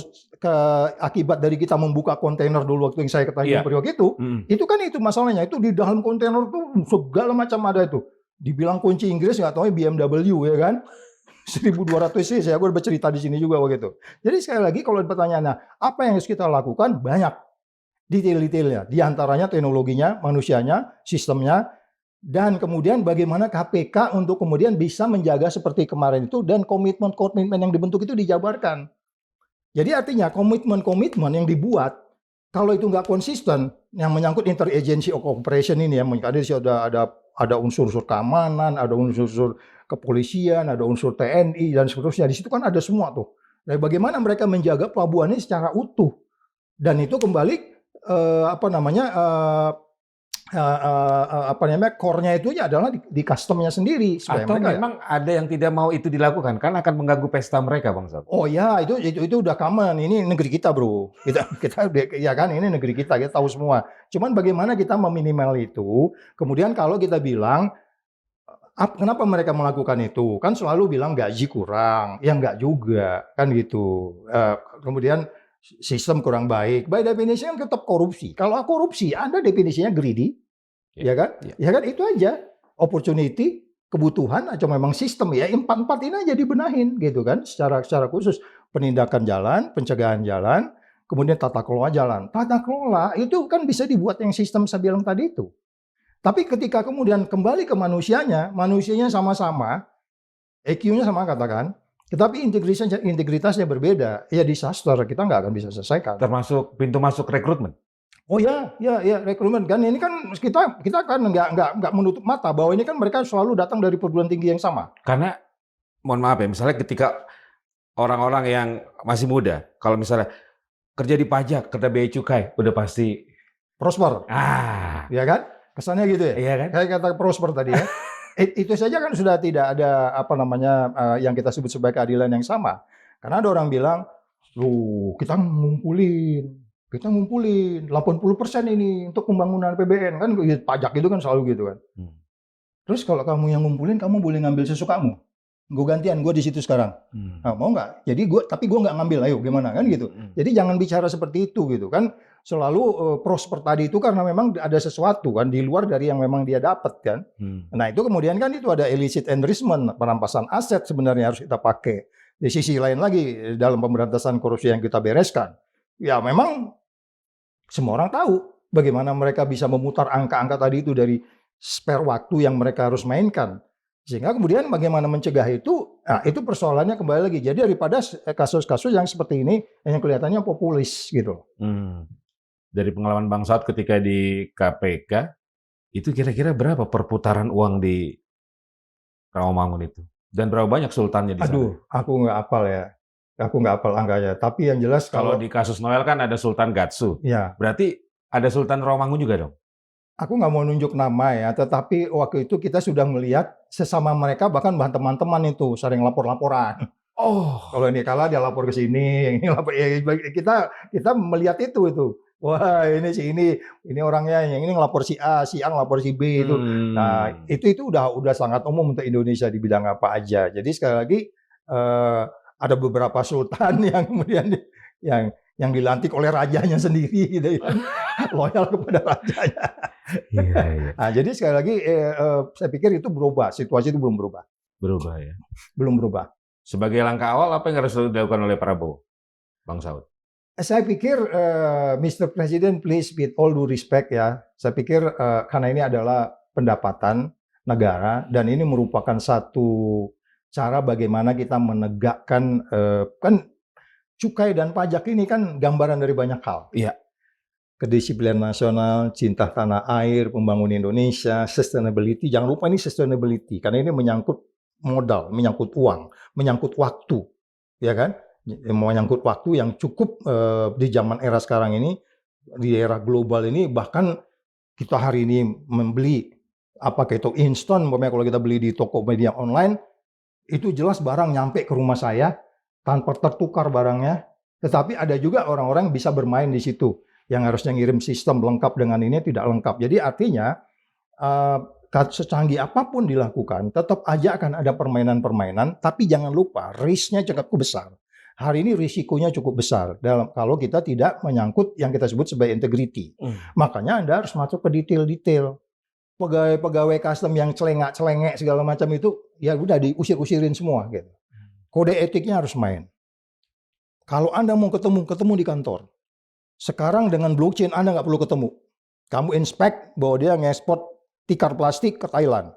akibat dari kita membuka kontainer dulu waktu yang saya ketahui periode itu kan itu masalahnya, itu di dalam kontainer tuh segala macam ada itu. Dibilang kunci Inggris nggak tahu BMW ya kan. 1200 cc, saya bercerita di sini juga begitu. Jadi sekali lagi kalau pertanyaannya apa yang harus kita lakukan, banyak detail-detailnya. Di antaranya teknologinya, manusianya, sistemnya, dan kemudian bagaimana KPK untuk kemudian bisa menjaga seperti kemarin itu dan komitmen-komitmen yang dibentuk itu dijabarkan. Jadi artinya komitmen-komitmen yang dibuat kalau itu nggak konsisten, yang menyangkut interagency cooperation ini ya, ada unsur-unsur keamanan, ada unsur-unsur kepolisian, ada unsur TNI dan seterusnya. Di situ kan ada semua tuh. Nah, bagaimana mereka menjaga pelabuhan ini secara utuh dan itu kembali core-nya itu adalah di custom-nya sendiri. Atau memang ada yang tidak mau itu dilakukan karena akan mengganggu pesta mereka, Bang Saud. Oh ya, itu udah common. Ini negeri kita, bro. Kita ya kan, ini negeri kita tahu semua. Cuman bagaimana kita meminimal itu? Kemudian kalau kita bilang kenapa mereka melakukan itu? Kan selalu bilang gaji kurang, ya enggak juga, kan gitu. Kemudian sistem kurang baik. By definition kan tetap korupsi. Kalau korupsi, Anda definisinya greedy, ya kan? Ya kan itu aja. Opportunity, kebutuhan, atau memang sistem ya. Empat ini aja dibenahin, gitu kan? Secara khusus penindakan jalan, pencegahan jalan, kemudian tata kelola jalan. Tata kelola itu kan bisa dibuat yang sistem saya bilang tadi itu. Tapi ketika kemudian kembali ke manusianya sama-sama, EQ-nya sama katakan, tetapi integritasnya berbeda, ya disaster, kita nggak akan bisa selesaikan. Termasuk pintu masuk rekrutmen. Oh ya, rekrutmen kan ini kan kita kan nggak menutup mata bahwa ini kan mereka selalu datang dari perguruan tinggi yang sama. Karena mohon maaf ya, misalnya ketika orang-orang yang masih muda, kalau misalnya kerja di pajak, kerja bea cukai, udah pasti prosper. Ya kan? Kesannya gitu ya? Iya kan? Kayak kata prosper tadi ya. Itu saja kan sudah tidak ada yang kita sebut sebagai keadilan yang sama. Karena ada orang bilang, kita ngumpulin 80% ini untuk pembangunan APBN kan pajak itu kan selalu gitu kan. Terus kalau kamu yang ngumpulin, kamu boleh ngambil sesukamu. Gue gantian, gue di situ sekarang. Nah, mau nggak? Jadi tapi gue nggak ngambil, ayo gimana kan gitu. Jadi jangan bicara seperti itu gitu kan. Selalu prosper tadi itu karena memang ada sesuatu kan di luar dari yang memang dia dapat kan. Nah itu kemudian kan itu ada illicit enrichment, perampasan aset sebenarnya harus kita pakai. Di sisi lain lagi dalam pemberantasan korupsi yang kita bereskan, ya memang semua orang tahu bagaimana mereka bisa memutar angka-angka tadi itu dari spare waktu yang mereka harus mainkan. Sehingga kemudian bagaimana mencegah itu, nah itu persoalannya kembali lagi. Jadi daripada kasus-kasus yang seperti ini yang kelihatannya populis gitu. Dari pengalaman Bang Saud ketika di KPK, itu kira-kira berapa perputaran uang di Rawamangun itu? Dan berapa banyak sultannya di sana? Aduh, aku nggak hafal ya. Aku nggak hafal angkanya. Tapi yang jelas kalau di kasus Noel kan ada Sultan Gatsu. Ya. Berarti ada Sultan Rawamangun juga dong? Aku nggak mau nunjuk nama ya, tetapi waktu itu kita sudah melihat sesama mereka, bahkan teman-teman itu sering lapor-laporan. Kalau ini kalah dia lapor ke sini, yang ini lapor. Ya, kita melihat itu. Wah ini orangnya, yang ini ngelapor si A ngelapor si B itu. Nah itu udah sangat umum untuk Indonesia di bidang apa aja. Jadi sekali lagi ada beberapa sultan yang kemudian yang dilantik oleh rajanya sendiri, gitu ya. Loyal kepada rajanya. Iya. Nah, jadi sekali lagi saya pikir itu berubah, situasi itu belum berubah. Berubah ya. Belum berubah. Sebagai langkah awal apa yang harus dilakukan oleh Prabowo, Bang Saud? Saya pikir Mr. President, please with all due respect ya, saya pikir karena ini adalah pendapatan negara, dan ini merupakan satu cara bagaimana kita menegakkan kan cukai dan pajak ini kan gambaran dari banyak hal. Iya. Kedisiplinan nasional, cinta tanah air, pembangunan Indonesia, sustainability. Jangan lupa ini sustainability karena ini menyangkut modal, menyangkut uang, menyangkut waktu, ya kan? Menyangkut waktu yang cukup di zaman era sekarang ini, di era global ini, bahkan kita hari ini membeli apakah itu instan, kalau kita beli di toko media online, itu jelas barang nyampe ke rumah saya tanpa tertukar barangnya. Tetapi ada juga orang-orang yang bisa bermain di situ, yang harusnya ngirim sistem lengkap dengan ini tidak lengkap. Jadi artinya secanggih apapun dilakukan, tetap aja akan ada permainan-permainan. Tapi jangan lupa risknya cukup besar. Hari ini risikonya cukup besar kalau kita tidak menyangkut yang kita sebut sebagai integrity. Makanya Anda harus masuk ke detail-detail. Pegawai custom yang celengak-celengek segala macam itu, ya udah diusir-usirin semua gitu. Kode etiknya harus main. Kalau Anda mau ketemu di kantor. Sekarang dengan blockchain Anda nggak perlu ketemu. Kamu inspect bahwa dia ngekspor tikar plastik ke Thailand.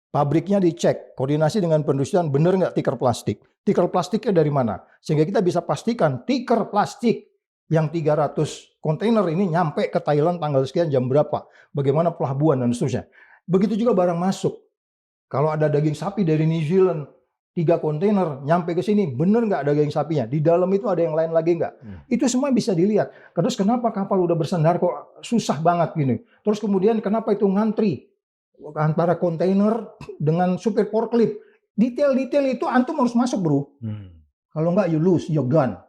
Pabriknya dicek, koordinasi dengan perindustrian, benar nggak tikar plastik. Tikar plastiknya dari mana? Sehingga kita bisa pastikan tikar plastik yang 300 kontainer ini nyampe ke Thailand tanggal sekian jam berapa. Bagaimana pelabuhan dan seterusnya. Begitu juga barang masuk. Kalau ada daging sapi dari New Zealand, 3 kontainer nyampe ke sini, benar nggak daging sapinya? Di dalam itu ada yang lain lagi nggak? Itu semua bisa dilihat. Terus kenapa kapal udah bersandar kok susah banget gini? Terus kemudian kenapa itu ngantri antara kontainer dengan supir forklift? Detail-detail itu antum harus masuk, bro. Kalau nggak you lose your gun.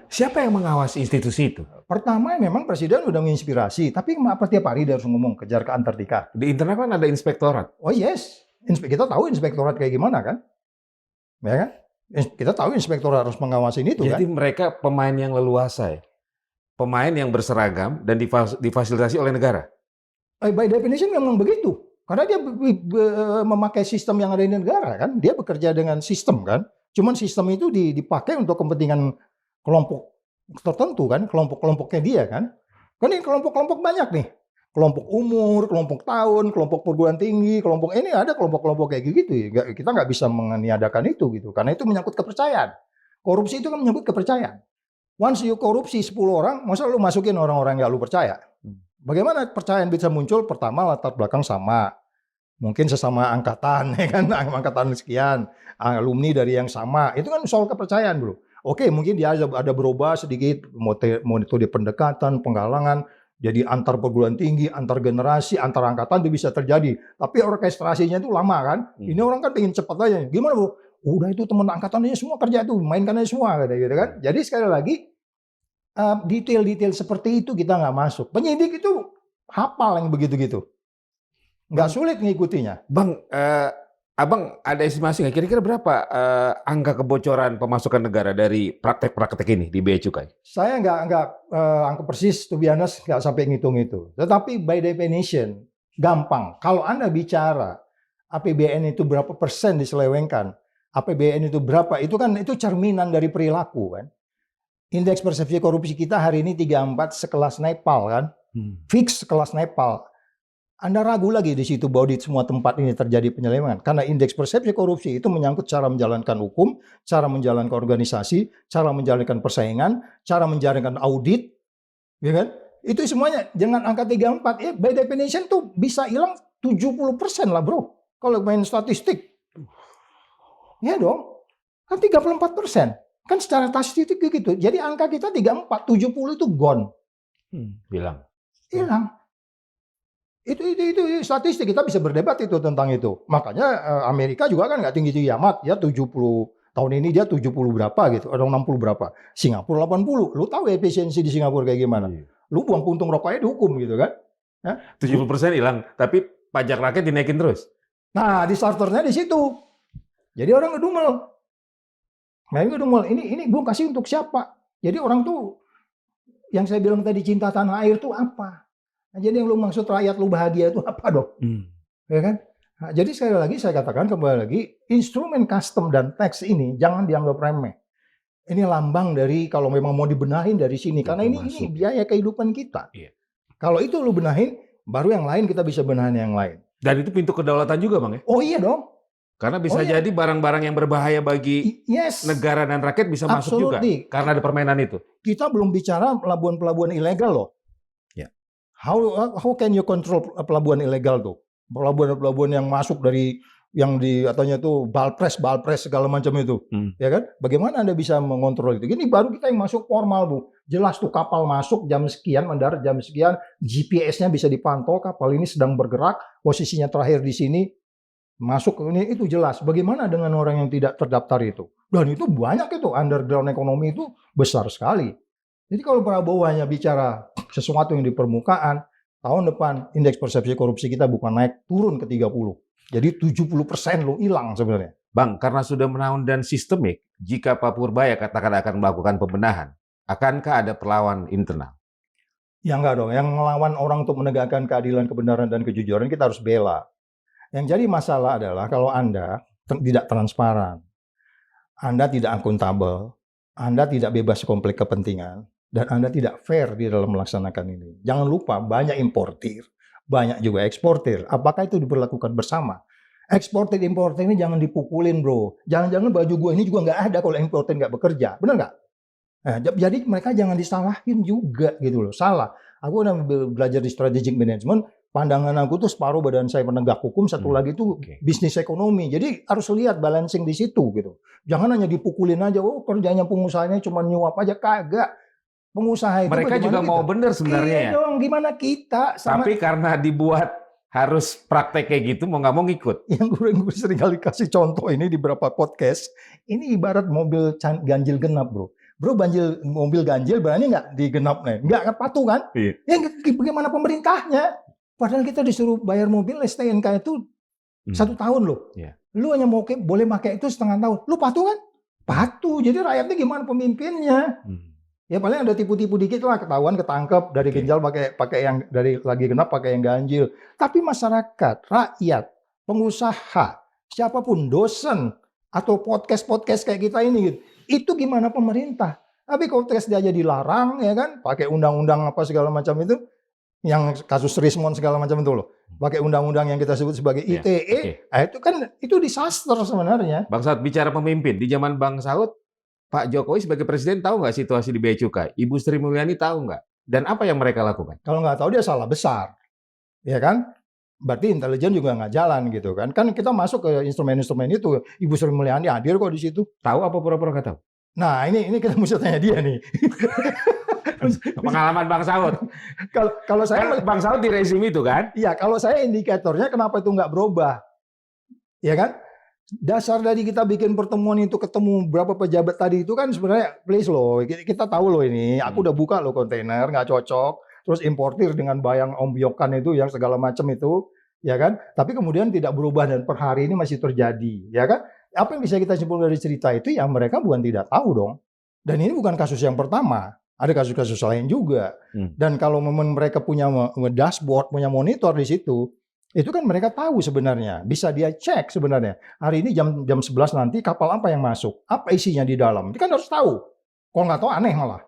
Siapa yang mengawasi institusi itu? Pertama memang Presiden udah menginspirasi, tapi kenapa tiap hari dia harus ngomong kejar ke Antartika? Di internal kan ada inspektorat. Oh yes, kita tahu inspektorat kayak gimana kan? Ya kan? Kita tahu inspektorat harus mengawasin itu. Jadi kan? mereka pemain yang leluasa ya? Pemain yang berseragam dan difasilitasi oleh negara? By definition memang begitu. Karena dia memakai sistem yang ada di negara kan? Dia bekerja dengan sistem kan? Cuman sistem itu dipakai untuk kepentingan kelompok tertentu kan, kelompok-kelompoknya dia kan. Kan ini kelompok-kelompok banyak nih. Kelompok umur, kelompok tahun, kelompok perguruan tinggi, kelompok ini ada kelompok-kelompok kayak gitu. Kita nggak bisa meniadakan itu gitu. Karena itu menyangkut kepercayaan. Korupsi itu kan menyangkut kepercayaan. Once you korupsi 10 orang, masa lu masukin orang-orang yang nggak lu percaya? Bagaimana percayaan bisa muncul? Pertama latar belakang sama. Mungkin sesama angkatan, ya kan? Angkatan sekian, alumni dari yang sama. Itu kan soal kepercayaan, bro. Oke, mungkin dia ada berubah sedikit, metode pendekatan, penggalangan, jadi antar perguruan tinggi, antar generasi, antar angkatan itu bisa terjadi. Tapi orkestrasinya itu lama kan. Ini orang kan pengen cepat aja. Gimana, bro? Udah itu teman angkatannya semua kerja tuh, mainkan aja semua, gitu kan. Jadi sekali lagi, detail-detail seperti itu kita nggak masuk. Penyidik itu hafal yang begitu-gitu. Nggak sulit ngikutinya. Bang, Abang ada estimasi nggak kira-kira berapa angka kebocoran pemasukan negara dari praktek-praktek ini di Bea Cukai? Saya nggak angka persis, to be honest, nggak sampai ngitung itu. Tetapi by definition, gampang. Kalau Anda bicara APBN itu berapa persen diselewengkan, APBN itu berapa, itu kan itu cerminan dari perilaku kan. Indeks persepsi korupsi kita hari ini 34 sekelas Nepal kan. Fix sekelas Nepal. Anda ragu lagi di situ bahwa di semua tempat ini terjadi penyelewengan. Karena indeks persepsi korupsi itu menyangkut cara menjalankan hukum, cara menjalankan organisasi, cara menjalankan persaingan, cara menjalankan audit. Ya kan? Itu semuanya, jangan angka 34. By definition tuh bisa hilang 70% lah bro. Kalau main statistik. Ya dong. Kan 34%. Kan secara statistik gitu. Jadi angka kita 34, 70 itu gone. Hilang. Itu statistik, kita bisa berdebat itu tentang itu. Makanya Amerika juga kan nggak tinggi-tinggi amat, ya 70 tahun ini dia 70 berapa gitu, atau 60 berapa. Singapura 80. Lu tahu efisiensi di Singapura kayak gimana? Lu buang puntung rokoknya dihukum gitu kan? 70% hilang, tapi pajak rakyat dinaikin terus. Nah, di starternya di situ. Jadi orang ngedumel. Ini gue kasih untuk siapa? Jadi orang tuh yang saya bilang tadi cinta tanah air tuh apa? Nah, jadi yang lu maksud rakyat lu bahagia itu apa dong? Ya kan? Nah, jadi sekali lagi saya katakan kembali lagi, instrumen custom dan tax ini jangan dianggap remeh. Ini lambang dari kalau memang mau dibenahin dari sini, karena ini biaya kehidupan kita. Kalau itu lu benahin, baru yang lain kita bisa benahin yang lain. Dan itu pintu kedaulatan juga, Bang ya? Oh iya dong. Karena bisa Oh, iya. jadi barang-barang yang berbahaya bagi Yes. negara dan rakyat bisa masuk juga. Absolutely. Karena ada permainan itu. Kita belum bicara pelabuhan-pelabuhan ilegal loh. Ya. How can you control pelabuhan ilegal tuh? Pelabuhan-pelabuhan yang masuk dari yang di katanya tuh balpres segala macam itu, ya kan? Bagaimana Anda bisa mengontrol itu? Gini baru kita yang masuk formal, Bu. Jelas tuh kapal masuk jam sekian, mendarat jam sekian, GPS-nya bisa dipantau, kapal ini sedang bergerak, posisinya terakhir di sini, masuk ke ini, itu jelas. Bagaimana dengan orang yang tidak terdaftar itu? Dan itu banyak itu, underground ekonomi itu besar sekali. Jadi kalau Prabowo hanya bicara sesuatu yang di permukaan, tahun depan indeks persepsi korupsi kita bukan naik, turun ke 30. Jadi 70% lo hilang sebenarnya. Bang, karena sudah menaun dan sistemik, jika Pak Purbaya katakan akan melakukan pembenahan, akankah ada perlawan internal? Ya enggak dong, yang melawan orang untuk menegakkan keadilan, kebenaran, dan kejujuran kita harus bela. Yang jadi masalah adalah kalau Anda tidak transparan, Anda tidak akuntabel, Anda tidak bebas konflik kepentingan, dan Anda tidak fair di dalam melaksanakan ini. Jangan lupa banyak importir, banyak juga eksportir. Apakah itu diberlakukan bersama? Eksportir importir ini jangan dipukulin, bro. Jangan-jangan baju gue ini juga nggak ada kalau importir nggak bekerja, benar nggak? Nah, jadi mereka jangan disalahin juga gitu loh. Salah. Aku udah belajar di strategic management. Pandangan aku tuh separuh badan saya penegak hukum, satu lagi tuh bisnis ekonomi. Jadi harus lihat balancing di situ gitu. Jangan hanya dipukulin aja. Oh kerjanya pengusahanya cuma nyuap aja, kagak. Pengusaha itu mereka juga mau benar sebenarnya iya ya. dong, gimana kita sama... Tapi karena dibuat harus praktek kayak gitu, mau nggak mau ngikut. Yang gue sering kali kasih contoh ini di beberapa podcast, ini ibarat mobil ganjil genap, bro. Bro, mobil ganjil berani nggak digenap nih? Nggak patuh kan? Iya. Ya bagaimana pemerintahnya? Padahal kita disuruh bayar mobil STNK itu 1 tahun loh. Iya. Lu hanya boleh pakai itu setengah tahun. Lu patuh kan? Patuh. Jadi rakyatnya gimana pemimpinnya? Ya paling ada tipu-tipu dikit lah, ketahuan, ketangkep dari ginjal pakai yang dari lagi genap pakai yang ganjil. Tapi masyarakat, rakyat, pengusaha, siapapun, dosen atau podcast kayak kita ini gitu. Itu gimana pemerintah? Tapi kalau tes dia aja dilarang ya kan, pakai undang-undang apa segala macam itu, yang kasus Rismon segala macam itu loh. Pakai undang-undang yang kita sebut sebagai ITE, itu disaster sebenarnya. Bang Saud bicara pemimpin, di zaman Bang Saud Pak Jokowi sebagai presiden tahu nggak situasi di Bea Cukai? Ibu Sri Mulyani tahu nggak? Dan apa yang mereka lakukan? Kalau nggak tahu dia salah besar, ya kan? Berarti intelijen juga nggak jalan gitu kan? Kan kita masuk ke instrumen-instrumen itu, Ibu Sri Mulyani hadir kok di situ. Tahu apa pura-pura nggak tahu? Nah ini kita mesti tanya dia nih. Pengalaman Bang Saud. Kalau saya kan Bang Saud di rezim itu kan? Iya, kalau saya indikatornya kenapa itu nggak berubah, ya kan? Dasar dari kita bikin pertemuan itu ketemu berapa pejabat tadi itu kan sebenarnya please loh, kita tahu loh ini, aku udah buka loh kontainer nggak cocok, terus importir dengan bayang ombyokan itu yang segala macam itu, ya kan? Tapi kemudian tidak berubah dan per hari ini masih terjadi, ya kan? Apa yang bisa kita simpulkan dari cerita itu ya mereka bukan tidak tahu dong. Dan ini bukan kasus yang pertama, ada kasus-kasus lain juga. Dan kalau memang mereka punya dashboard, punya monitor di situ, itu kan mereka tahu sebenarnya, bisa dia cek sebenarnya. Hari ini jam 11 nanti kapal apa yang masuk, apa isinya di dalam. Itu kan harus tahu. Kalau nggak tahu aneh malah.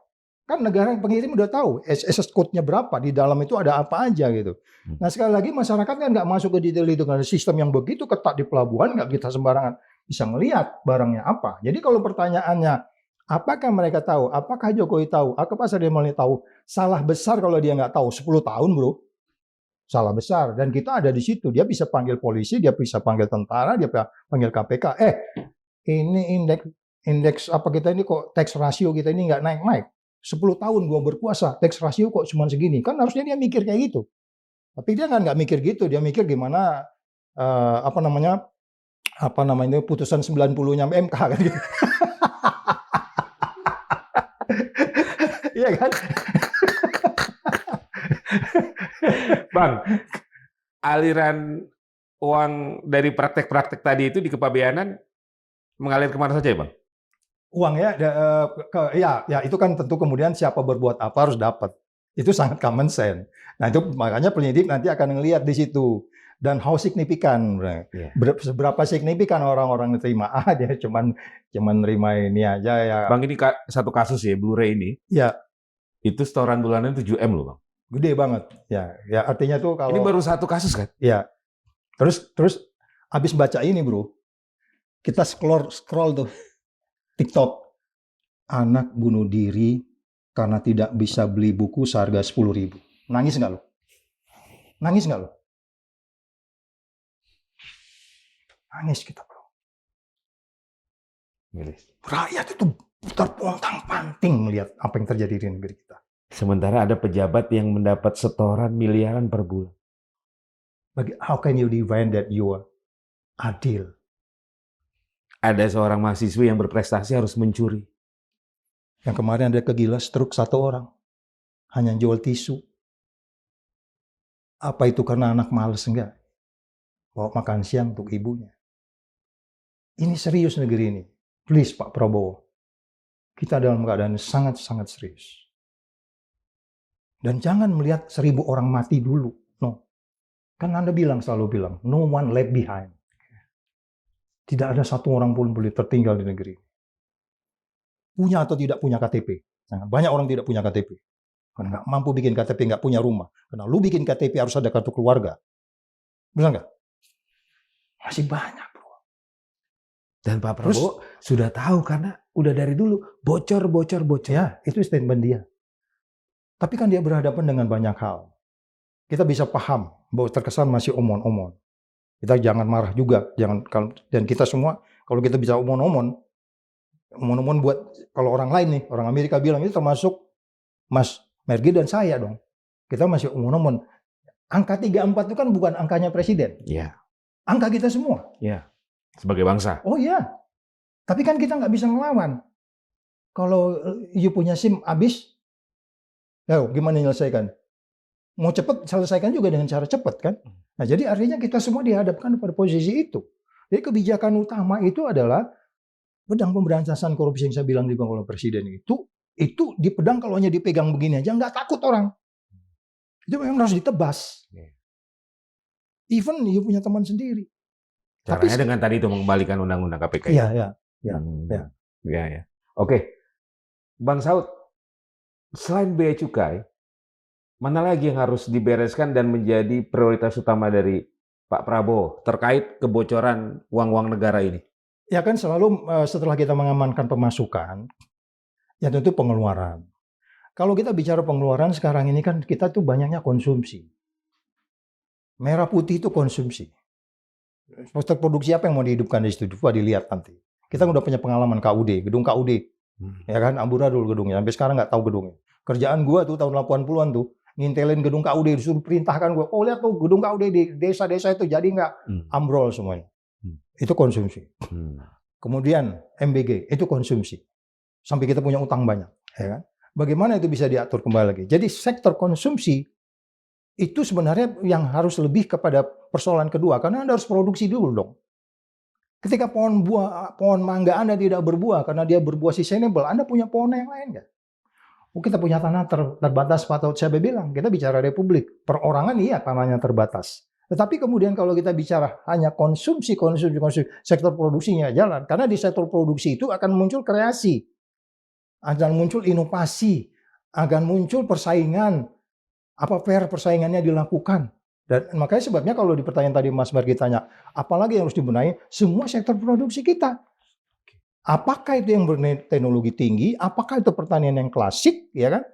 Kan negara yang pengirim udah tahu SS code-nya berapa, di dalam itu ada apa aja gitu. Nah sekali lagi masyarakat kan nggak masuk ke detail itu, karena sistem yang begitu ketat di pelabuhan nggak kita sembarangan bisa melihat barangnya apa. Jadi kalau pertanyaannya, apakah mereka tahu, apakah Jokowi tahu, apakah Pak Sadio tahu, salah besar kalau dia nggak tahu, 10 tahun bro. Salah besar, dan kita ada di situ. Dia bisa panggil polisi, dia bisa panggil tentara, dia panggil KPK. Ini indeks apa kita ini kok tax ratio kita ini nggak naik-naik. 10 tahun gua berkuasa, tax ratio kok cuma segini. Kan harusnya dia mikir kayak gitu. Tapi dia nggak mikir gitu. Dia mikir gimana apa namanya putusan 90-nya MK kan gitu. Iya kan? Bang, aliran uang dari praktek-praktek tadi itu di kepabeanan mengalir kemana saja ya Bang? Uang ya, ya itu kan tentu kemudian siapa berbuat apa harus dapat. Itu sangat common sense. Nah itu makanya penyidik nanti akan ngelihat di situ. Dan how signifikan, seberapa signifikan orang-orang terima. Dia cuman nerima ini aja ya. Bang ini satu kasus ya, Blu-ray ini. Ya. Itu setoran bulanan 7M loh Bang. Gede banget. Ya artinya tuh kalau... Ini baru satu kasus kan? Ya. Terus habis baca ini bro, kita scroll tuh TikTok. Anak bunuh diri karena tidak bisa beli buku seharga 10.000. Nangis nggak lo? Nangis nggak lo? Nangis kita bro. Rakyat itu terpontang-panting melihat apa yang terjadi di negeri kita. Sementara ada pejabat yang mendapat setoran miliaran per bulan. How can you define that you are adil? Ada seorang mahasiswi yang berprestasi harus mencuri. Yang kemarin ada kegila stroke 1 orang. Hanya jual tisu. Apa itu karena anak males enggak? Bawa makan siang untuk ibunya. Ini serius negeri ini. Please Pak Prabowo. Kita dalam keadaan sangat-sangat serius. Dan jangan melihat 1.000 orang mati dulu. No. Kan Anda selalu bilang, no one left behind. Tidak ada satu orang pun boleh tertinggal di negeri. Punya atau tidak punya KTP. Banyak orang tidak punya KTP. Karena nggak mampu bikin KTP, nggak punya rumah. Karena lu bikin KTP harus ada kartu keluarga. Benar nggak? Masih banyak, bro. Dan Pak Prabowo sudah tahu karena udah dari dulu bocor. Ya, itu statement dia. Tapi kan dia berhadapan dengan banyak hal. Kita bisa paham bahwa terkesan masih omon-omon. Kita jangan marah juga, dan kita semua kalau kita bisa omon-omon buat kalau orang lain nih, orang Amerika bilang itu termasuk Mas Mergi dan saya dong. Kita masih omon-omon. Angka 34 itu kan bukan angkanya presiden. Iya. Angka kita semua. Iya. Sebagai bangsa. Oh iya. Tapi kan kita nggak bisa ngelawan. Kalau you punya SIM habis, ya gimana menyelesaikan? Mau cepat, selesaikan juga dengan cara cepat kan? Nah jadi artinya kita semua dihadapkan pada posisi itu. Jadi kebijakan utama itu adalah pedang pemberantasan korupsi yang saya bilang dipegang oleh presiden itu dipedang kalau hanya dipegang begini aja nggak takut orang. Itu memang harus ditebas. Even you punya teman sendiri. Caranya dengan tadi itu mengembalikan undang-undang KPK. Iya. Oke. Bang Saud, selain bea cukai, mana lagi yang harus dibereskan dan menjadi prioritas utama dari Pak Prabowo terkait kebocoran uang-uang negara ini? Ya kan selalu setelah kita mengamankan pemasukan, ya tentu pengeluaran. Kalau kita bicara pengeluaran sekarang ini kan kita tuh banyaknya konsumsi. Merah putih itu konsumsi. Poster produksi apa yang mau dihidupkan di situ? Coba dilihat nanti. Kita udah punya pengalaman KUD, gedung KUD. Ya kan, amburadul gedungnya. Sampai sekarang nggak tahu gedungnya. Kerjaan gua tuh tahun 80-an tuh, ngintelin gedung KUD, disuruh perintahkan gue, oh lihat tuh gedung KUD di desa-desa itu jadi nggak ambrol semuanya. Itu konsumsi. Kemudian MBG, itu konsumsi. Sampai kita punya utang banyak. Ya kan? Bagaimana itu bisa diatur kembali lagi? Jadi sektor konsumsi itu sebenarnya yang harus lebih kepada persoalan kedua, karena Anda harus produksi dulu dong. Ketika pohon mangga Anda tidak berbuah karena dia berbuah sustainable, Anda punya pohon yang lain nggak? Kita punya tanah terbatas, Pak Taut saya bilang, kita bicara republik, perorangan iya tanahnya terbatas. Tetapi kemudian kalau kita bicara hanya konsumsi, sektor produksinya jalan. Karena di sektor produksi itu akan muncul kreasi, akan muncul inovasi, akan muncul persaingan, fair persaingannya dilakukan. Dan makanya sebabnya kalau di pertanyaan tadi Mas Mergi tanya, apalagi yang harus dibenahi, semua sektor produksi kita. Apakah itu yang berteknologi tinggi? Apakah itu pertanian yang klasik? Ya kan?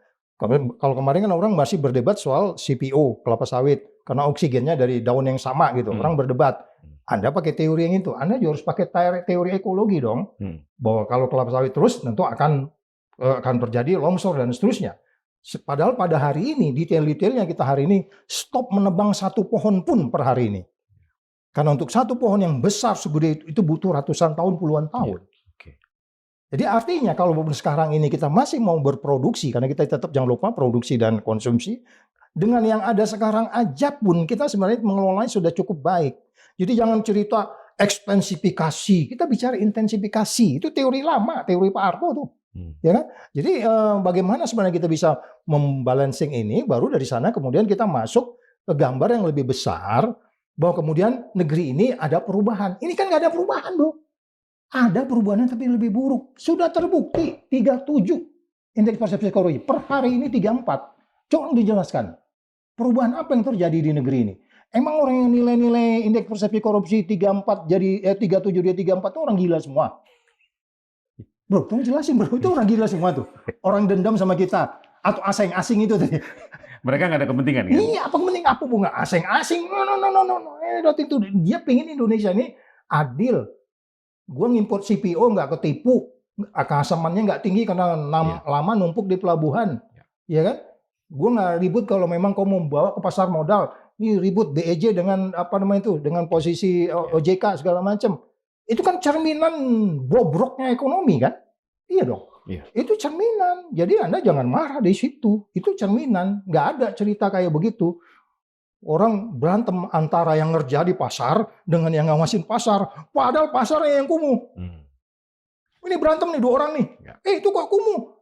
Kalau kemarin kan orang masih berdebat soal CPO, kelapa sawit, karena oksigennya dari daun yang sama gitu. Orang berdebat. Anda pakai teori yang itu, Anda juga harus pakai teori ekologi dong. Bahwa kalau kelapa sawit terus, tentu akan terjadi longsor dan seterusnya. Padahal pada hari ini, detail-detailnya kita hari ini stop menebang satu pohon pun per hari ini. Karena untuk satu pohon yang besar segede itu butuh ratusan tahun, puluhan tahun. Jadi artinya kalau sekarang ini kita masih mau berproduksi, karena kita tetap jangan lupa produksi dan konsumsi, dengan yang ada sekarang aja pun kita sebenarnya mengelolanya sudah cukup baik. Jadi jangan cerita ekstensifikasi, kita bicara intensifikasi, itu teori lama, teori Pak Harto tuh. Ya kan? Jadi bagaimana sebenarnya kita bisa membalancing ini, baru dari sana kemudian kita masuk ke gambar yang lebih besar, bahwa kemudian negeri ini ada perubahan. Ini kan nggak ada perubahan, Bro. Ada perubahan tapi lebih buruk. Sudah terbukti 37 indeks persepsi korupsi. Per hari ini 34. Coba dijelaskan. Perubahan apa yang terjadi di negeri ini? Emang orang yang nilai-nilai indeks persepsi korupsi 34 jadi 37 dia 34 itu orang gila semua. Bro, tolong jelasin bro, itu orang gila semua tuh. Orang dendam sama kita atau asing-asing itu tadi. Mereka nggak ada kepentingan kan? Iya, apa penting apa bunga asing-asing? No. Itu dia pengen Indonesia ini adil. Gua ngimport CPO nggak ketipu, keasamannya nggak tinggi karena lama numpuk di pelabuhan, ya kan? Gua nggak ribut kalau memang kau mau bawa ke pasar modal. Ini ribut BEJ dengan apa namanya itu, dengan posisi OJK segala macam. Itu kan cerminan bobroknya ekonomi kan? Iya dong. Iya. Itu cerminan. Jadi Anda jangan marah di situ. Itu cerminan. Nggak ada cerita kayak begitu. Orang berantem antara yang ngerja di pasar dengan yang ngawasin pasar. Padahal pasarnya yang kumuh. Ini berantem nih 2 orang nih. Ya. Itu kok kumuh?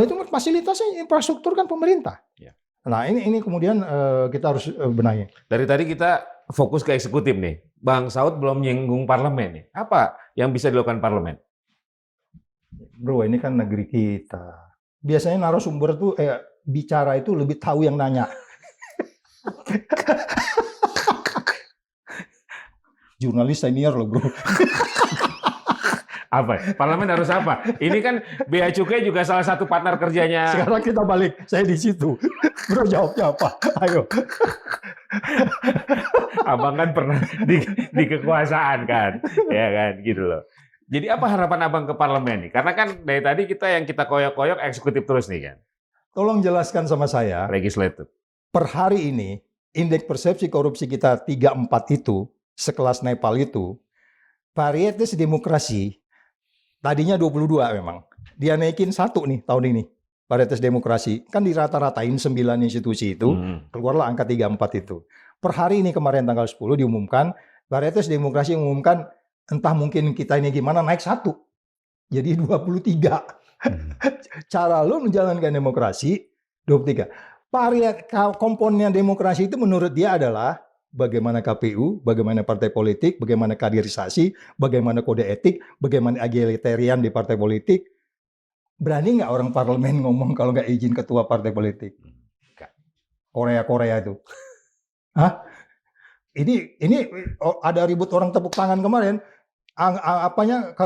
Itu fasilitasnya infrastruktur kan pemerintah. Ya. Nah ini kemudian kita harus benahi. Dari tadi kita fokus ke eksekutif nih. Bang Saud belum nyinggung parlemen nih. Apa yang bisa dilakukan parlemen? Bro, ini kan negeri kita. Biasanya narasumber tuh bicara itu lebih tahu yang nanya. Jurnalis senior loh bro. Apa? Parlemen harus apa? Ini kan Bea Cukai juga salah satu partner kerjanya. Sekarang kita balik, saya di situ. Bro jawabnya apa? Ayo. Abang kan pernah di kekuasaan kan, ya kan, gitu loh. Jadi apa harapan abang ke parlemen nih? Karena kan dari tadi yang kita koyok-koyok eksekutif terus nih kan. Tolong jelaskan sama saya. Legislatif. Per hari ini indeks persepsi korupsi kita 34 itu sekelas Nepal itu varietas demokrasi. Tadinya 22 memang. Dia naikin 1 nih tahun ini. Varietas demokrasi. Kan dirata-ratain 9 institusi itu. Keluarlah angka 34 itu. Per hari ini kemarin tanggal 10 diumumkan. Varietas demokrasi mengumumkan entah mungkin kita ini gimana naik 1. Jadi 23. Cara lu menjalankan demokrasi 23. Komponen demokrasi itu menurut dia adalah bagaimana KPU, bagaimana partai politik, bagaimana kaderisasi, bagaimana kode etik, bagaimana egalitarian di partai politik. Berani nggak orang parlemen ngomong kalau nggak izin ketua partai politik? Korea itu. Hah? Ini ada ribut orang tepuk tangan kemarin.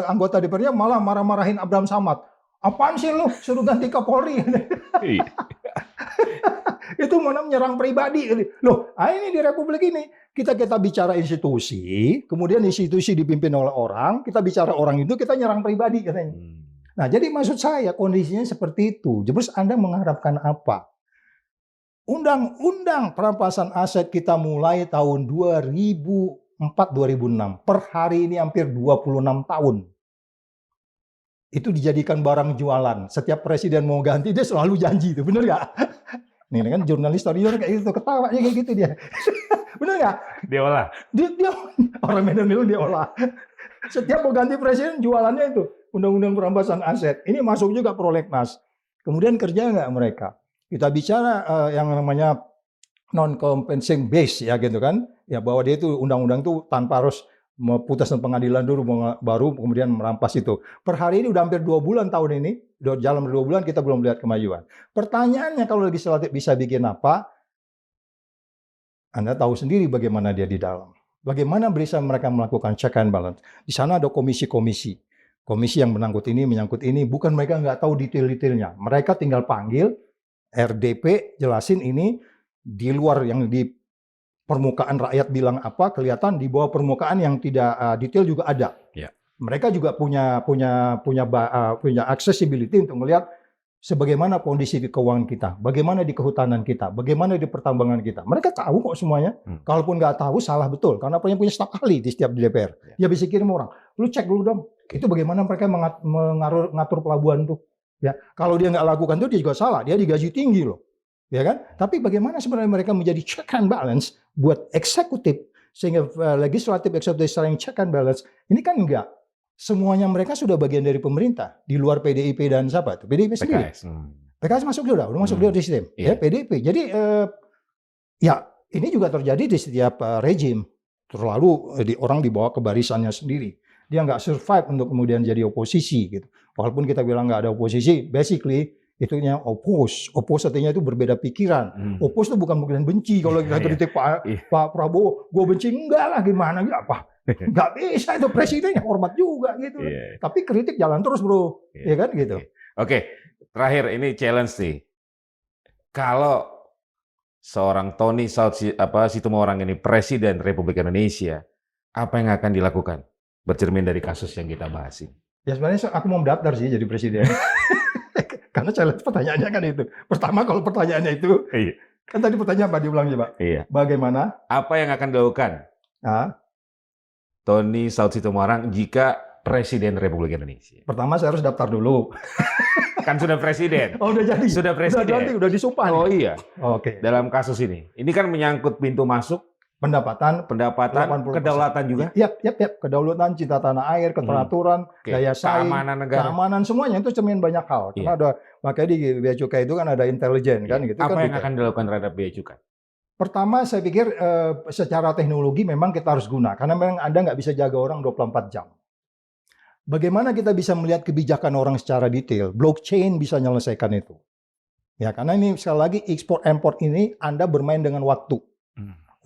Anggota DPR-nya malah marah-marahin Abraham Samad. Apaan sih lu suruh ganti Kapolri? Itu mana menyerang pribadi. Loh, ini di Republik ini kita bicara institusi, kemudian institusi dipimpin oleh orang, kita bicara orang itu kita nyerang pribadi katanya. Nah, jadi maksud saya kondisinya seperti itu. Terus Anda mengharapkan apa? Undang-undang perampasan aset kita mulai tahun 2004-2006. Per hari ini hampir 26 tahun. Itu dijadikan barang jualan. Setiap presiden mau ganti dia selalu janji itu, bener nggak? Nih kan jurnalis senior kayak gitu, ketawanya kayak gitu dia. Bener nggak? Dia olah. Dia orang Medan itu dia olah. Setiap mau ganti presiden jualannya itu undang-undang perampasan aset. Ini masuk juga prolegnas. Kemudian kerja nggak mereka? Kita bicara yang namanya non-compensing base ya gitu kan? Ya bahwa dia itu undang-undang itu tanpa harus putusan pengadilan dulu baru kemudian merampas itu. Per hari ini udah hampir 2 bulan tahun ini, udah jalan 2 bulan kita belum lihat kemajuan. Pertanyaannya kalau legislatif bisa bikin apa? Anda tahu sendiri bagaimana dia di dalam. Bagaimana bisa mereka melakukan check and balance. Di sana ada komisi-komisi. Komisi yang menyangkut ini, bukan mereka nggak tahu detail-detailnya. Mereka tinggal panggil RDP, jelasin ini di luar yang di permukaan rakyat bilang apa, kelihatan di bawah permukaan yang tidak detail juga ada. Ya. Mereka juga punya accessibility untuk melihat sebagaimana kondisi di keuangan kita, bagaimana di kehutanan kita, bagaimana di pertambangan kita. Mereka tahu kok semuanya. Kalaupun nggak tahu salah betul, karena punya staf ahli di setiap DPR. Dia bisa kirim orang. Lu cek dulu dong, itu bagaimana mereka mengatur pelabuhan tuh. Ya, kalau dia nggak lakukan itu dia juga salah. Dia digaji tinggi loh. Ya kan? Tapi bagaimana sebenarnya mereka menjadi check and balance buat eksekutif sehingga legislatif eksekutif saling check and balance. Ini kan enggak. Semuanya mereka sudah bagian dari pemerintah di luar PDIP dan siapa itu? PDIP sendiri. PKS masuk udah masuk di sistem. Ya, PDIP. Jadi ya ini juga terjadi di setiap rejim. Terlalu orang dibawa ke barisannya sendiri. Dia nggak survive untuk kemudian jadi oposisi gitu. Walaupun kita bilang nggak ada oposisi, basically itunya oppose artinya itu berbeda pikiran. Oppose itu bukan kemudian benci. Kalau kita kritik Pak Prabowo, gue benci, enggak lah, gimana ya apa? Enggak bisa, itu presidennya hormat juga gitu. Tapi kritik jalan terus, bro, ya kan gitu. Oke, terakhir ini challenge nih. Kalau seorang Tony Situmorang ini Presiden Republik Indonesia, apa yang akan dilakukan? Bercermin dari kasus yang kita bahas ini. Ya sebenarnya aku mau mendaftar sih jadi presiden. Karena challenge pertanyaannya kan itu. Pertama kalau pertanyaannya itu, kan tadi pertanyaan apa diulang Pak? Iya. Bagaimana? Apa yang akan dilakukan Tony Saud Situmorang jika Presiden Republik Indonesia? Pertama saya harus daftar dulu. Kan sudah presiden. Oh udah jadi. Sudah presiden. Udah disumpah. Oh iya. Oke. Dalam kasus ini kan menyangkut pintu masuk, pendapatan, kedaulatan juga. Yap. Kedaulatan, cinta tanah air, keteraturan, daya saing, keamanan semuanya itu cermin banyak hal. Karena ada, makanya di Bea Cukai itu kan ada intelijen kan gitu. Apa yang akan dilakukan terhadap Bea Cukai? Pertama saya pikir secara teknologi memang kita harus guna karena memang Anda nggak bisa jaga orang 24 jam. Bagaimana kita bisa melihat kebijakan orang secara detail? Blockchain bisa menyelesaikan itu. Ya, karena ini sekali lagi ekspor import ini Anda bermain dengan waktu.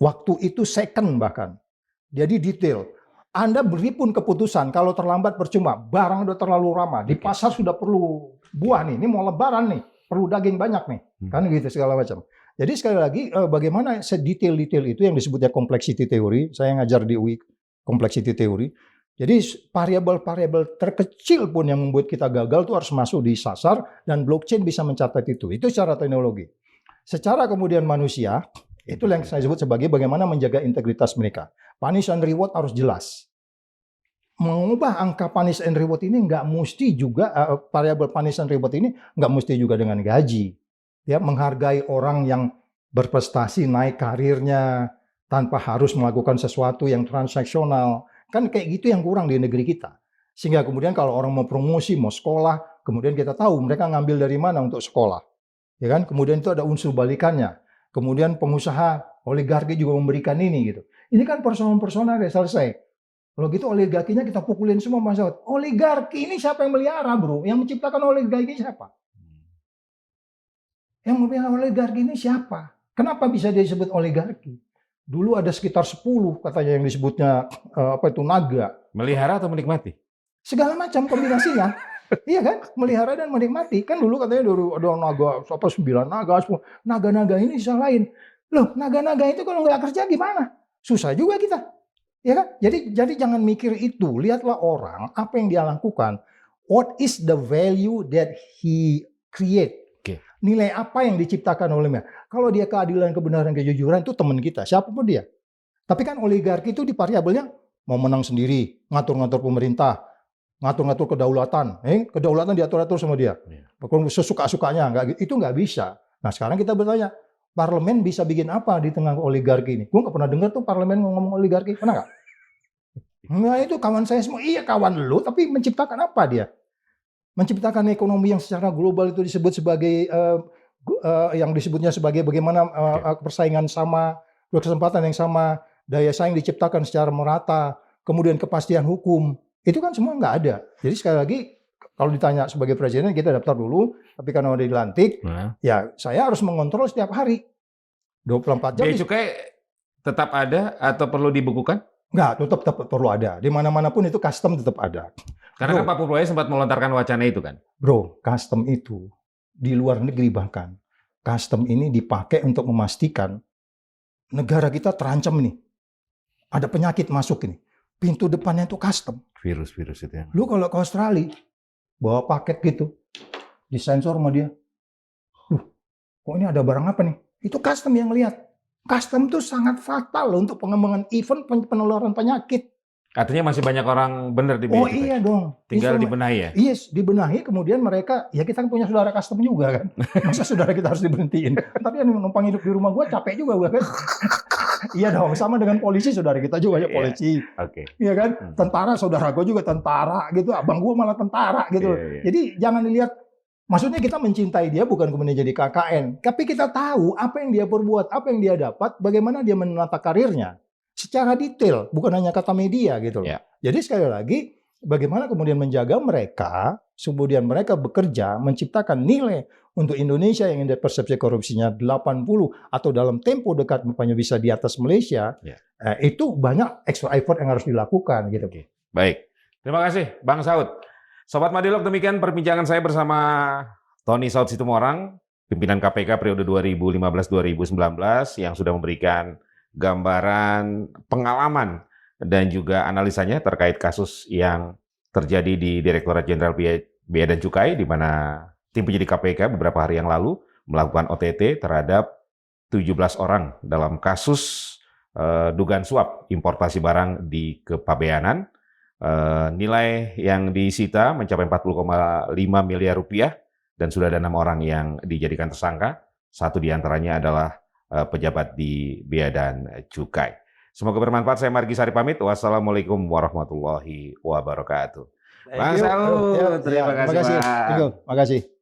Waktu itu second bahkan. Jadi detail. Anda beri pun keputusan kalau terlambat percuma. Barang udah terlalu ramah. Di pasar sudah perlu buah nih. Ini mau lebaran nih. Perlu daging banyak nih. Kan gitu segala macam. Jadi sekali lagi bagaimana sedetail-detail itu yang disebutnya complexity theory. Saya ngajar di UI complexity theory. Jadi variabel-variabel terkecil pun yang membuat kita gagal itu harus masuk di sasar dan blockchain bisa mencatat itu. Itu secara teknologi. Secara kemudian manusia, itu yang saya sebut sebagai bagaimana menjaga integritas mereka. Punish and reward harus jelas. Mengubah angka punish and reward ini nggak mesti juga variabel punish and reward ini nggak mesti juga dengan gaji. Ya, menghargai orang yang berprestasi naik karirnya tanpa harus melakukan sesuatu yang transaksional. Kan kayak gitu yang kurang di negeri kita. Sehingga kemudian kalau orang mau promosi, mau sekolah, kemudian kita tahu mereka ngambil dari mana untuk sekolah. Ya kan? Kemudian itu ada unsur balikannya. Kemudian pengusaha, oligarki juga memberikan ini gitu. Ini kan personal-personal ya selesai. Kalau gitu oligarkinya kita pukulin semua Mas Saud. Oligarki ini siapa yang melihara, bro? Yang menciptakan oligarki siapa? Yang melihara oligarki ini siapa? Kenapa bisa disebut oligarki? Dulu ada sekitar 10 katanya yang disebutnya naga. Melihara atau menikmati? Segala macam kombinasinya. Iya kan? Melihara dan menikmati. Kan dulu katanya ada naga, 9 naga, 10. Naga-naga ini disalahin. Loh, naga-naga itu kalau nggak kerja gimana? Susah juga kita. Ya kan? Jadi jangan mikir itu. Lihatlah orang, apa yang dia lakukan. What is the value that he create? Nilai apa yang diciptakan olehnya. Kalau dia keadilan, kebenaran, kejujuran itu teman kita, siapapun dia. Tapi kan oligarki itu di variabelnya mau menang sendiri, ngatur-ngatur pemerintah, ngatur-ngatur kedaulatan. Kedaulatan diatur-atur sama dia. Sesuka-sukanya, itu nggak bisa. Nah sekarang kita bertanya, parlemen bisa bikin apa di tengah oligarki ini? Gue nggak pernah dengar tuh parlemen ngomong oligarki, pernah nggak? Nah itu kawan saya semua, iya kawan lu, tapi menciptakan apa dia? Menciptakan ekonomi yang secara global itu disebut sebagai yang disebutnya sebagai bagaimana persaingan sama, kesempatan yang sama, daya saing diciptakan secara merata, kemudian kepastian hukum, itu kan semua nggak ada. Jadi sekali lagi kalau ditanya sebagai presiden kita daftar dulu, tapi karena udah dilantik, ya saya harus mengontrol setiap hari 24 jam. Bea Cukai tetap ada atau perlu dibukukan? Nggak, tetap perlu ada. Di mana-mana pun itu custom tetap ada. Karena kan Pak Purwoyo sempat melontarkan wacana itu kan? Bro, custom itu di luar negeri bahkan. Custom ini dipakai untuk memastikan negara kita terancam nih. Ada penyakit masuk ini. Pintu depannya itu custom. Virus-virus itu ya. Lu kalau ke Australia, bawa paket gitu, disensor sama dia. Kok ini ada barang apa nih? Itu custom yang lihat. Custom itu sangat fatal untuk pengembangan event penularan penyakit. Artinya masih banyak orang benar di Bea Cukai? Iya dong. Tinggal dibenahi ya? Yes, dibenahi kemudian mereka, ya kita kan punya saudara custom juga kan. Masa saudara kita harus diberhentiin? Tapi yang numpang hidup di rumah gue capek juga gue kan. Iya dong, sama dengan polisi saudara kita juga ya polisi. Oke. Iya kan? Tentara saudara gue juga tentara gitu, abang gue malah tentara gitu. Jadi jangan dilihat, maksudnya kita mencintai dia bukan kemudian jadi KKN. Tapi kita tahu apa yang dia perbuat, apa yang dia dapat, bagaimana dia menata karirnya. Secara detail, bukan hanya kata media gitu loh. Jadi sekali lagi, bagaimana kemudian menjaga mereka, kemudian mereka bekerja, menciptakan nilai untuk Indonesia yang indeks persepsi korupsinya 80 atau dalam tempo dekat rupanya bisa di atas Malaysia, itu banyak extra effort yang harus dilakukan gitu. Baik, terima kasih Bang Saud. Sobat Madilog, demikian perbincangan saya bersama Tony Saud Situmorang, pimpinan KPK periode 2015-2019 yang sudah memberikan gambaran pengalaman dan juga analisanya terkait kasus yang terjadi di Direktorat Jenderal Bea dan Cukai, di mana tim penyidik KPK beberapa hari yang lalu melakukan OTT terhadap 17 orang dalam kasus dugaan suap importasi barang di Kepabeanan. Nilai yang disita mencapai 40,5 miliar rupiah dan sudah ada 6 orang yang dijadikan tersangka. Satu diantaranya adalah pejabat di Bea dan Cukai. Semoga bermanfaat. Saya Margi Sari pamit. Wassalamualaikum warahmatullahi wabarakatuh. Bang Saud, terima kasih, Pak. Terima kasih.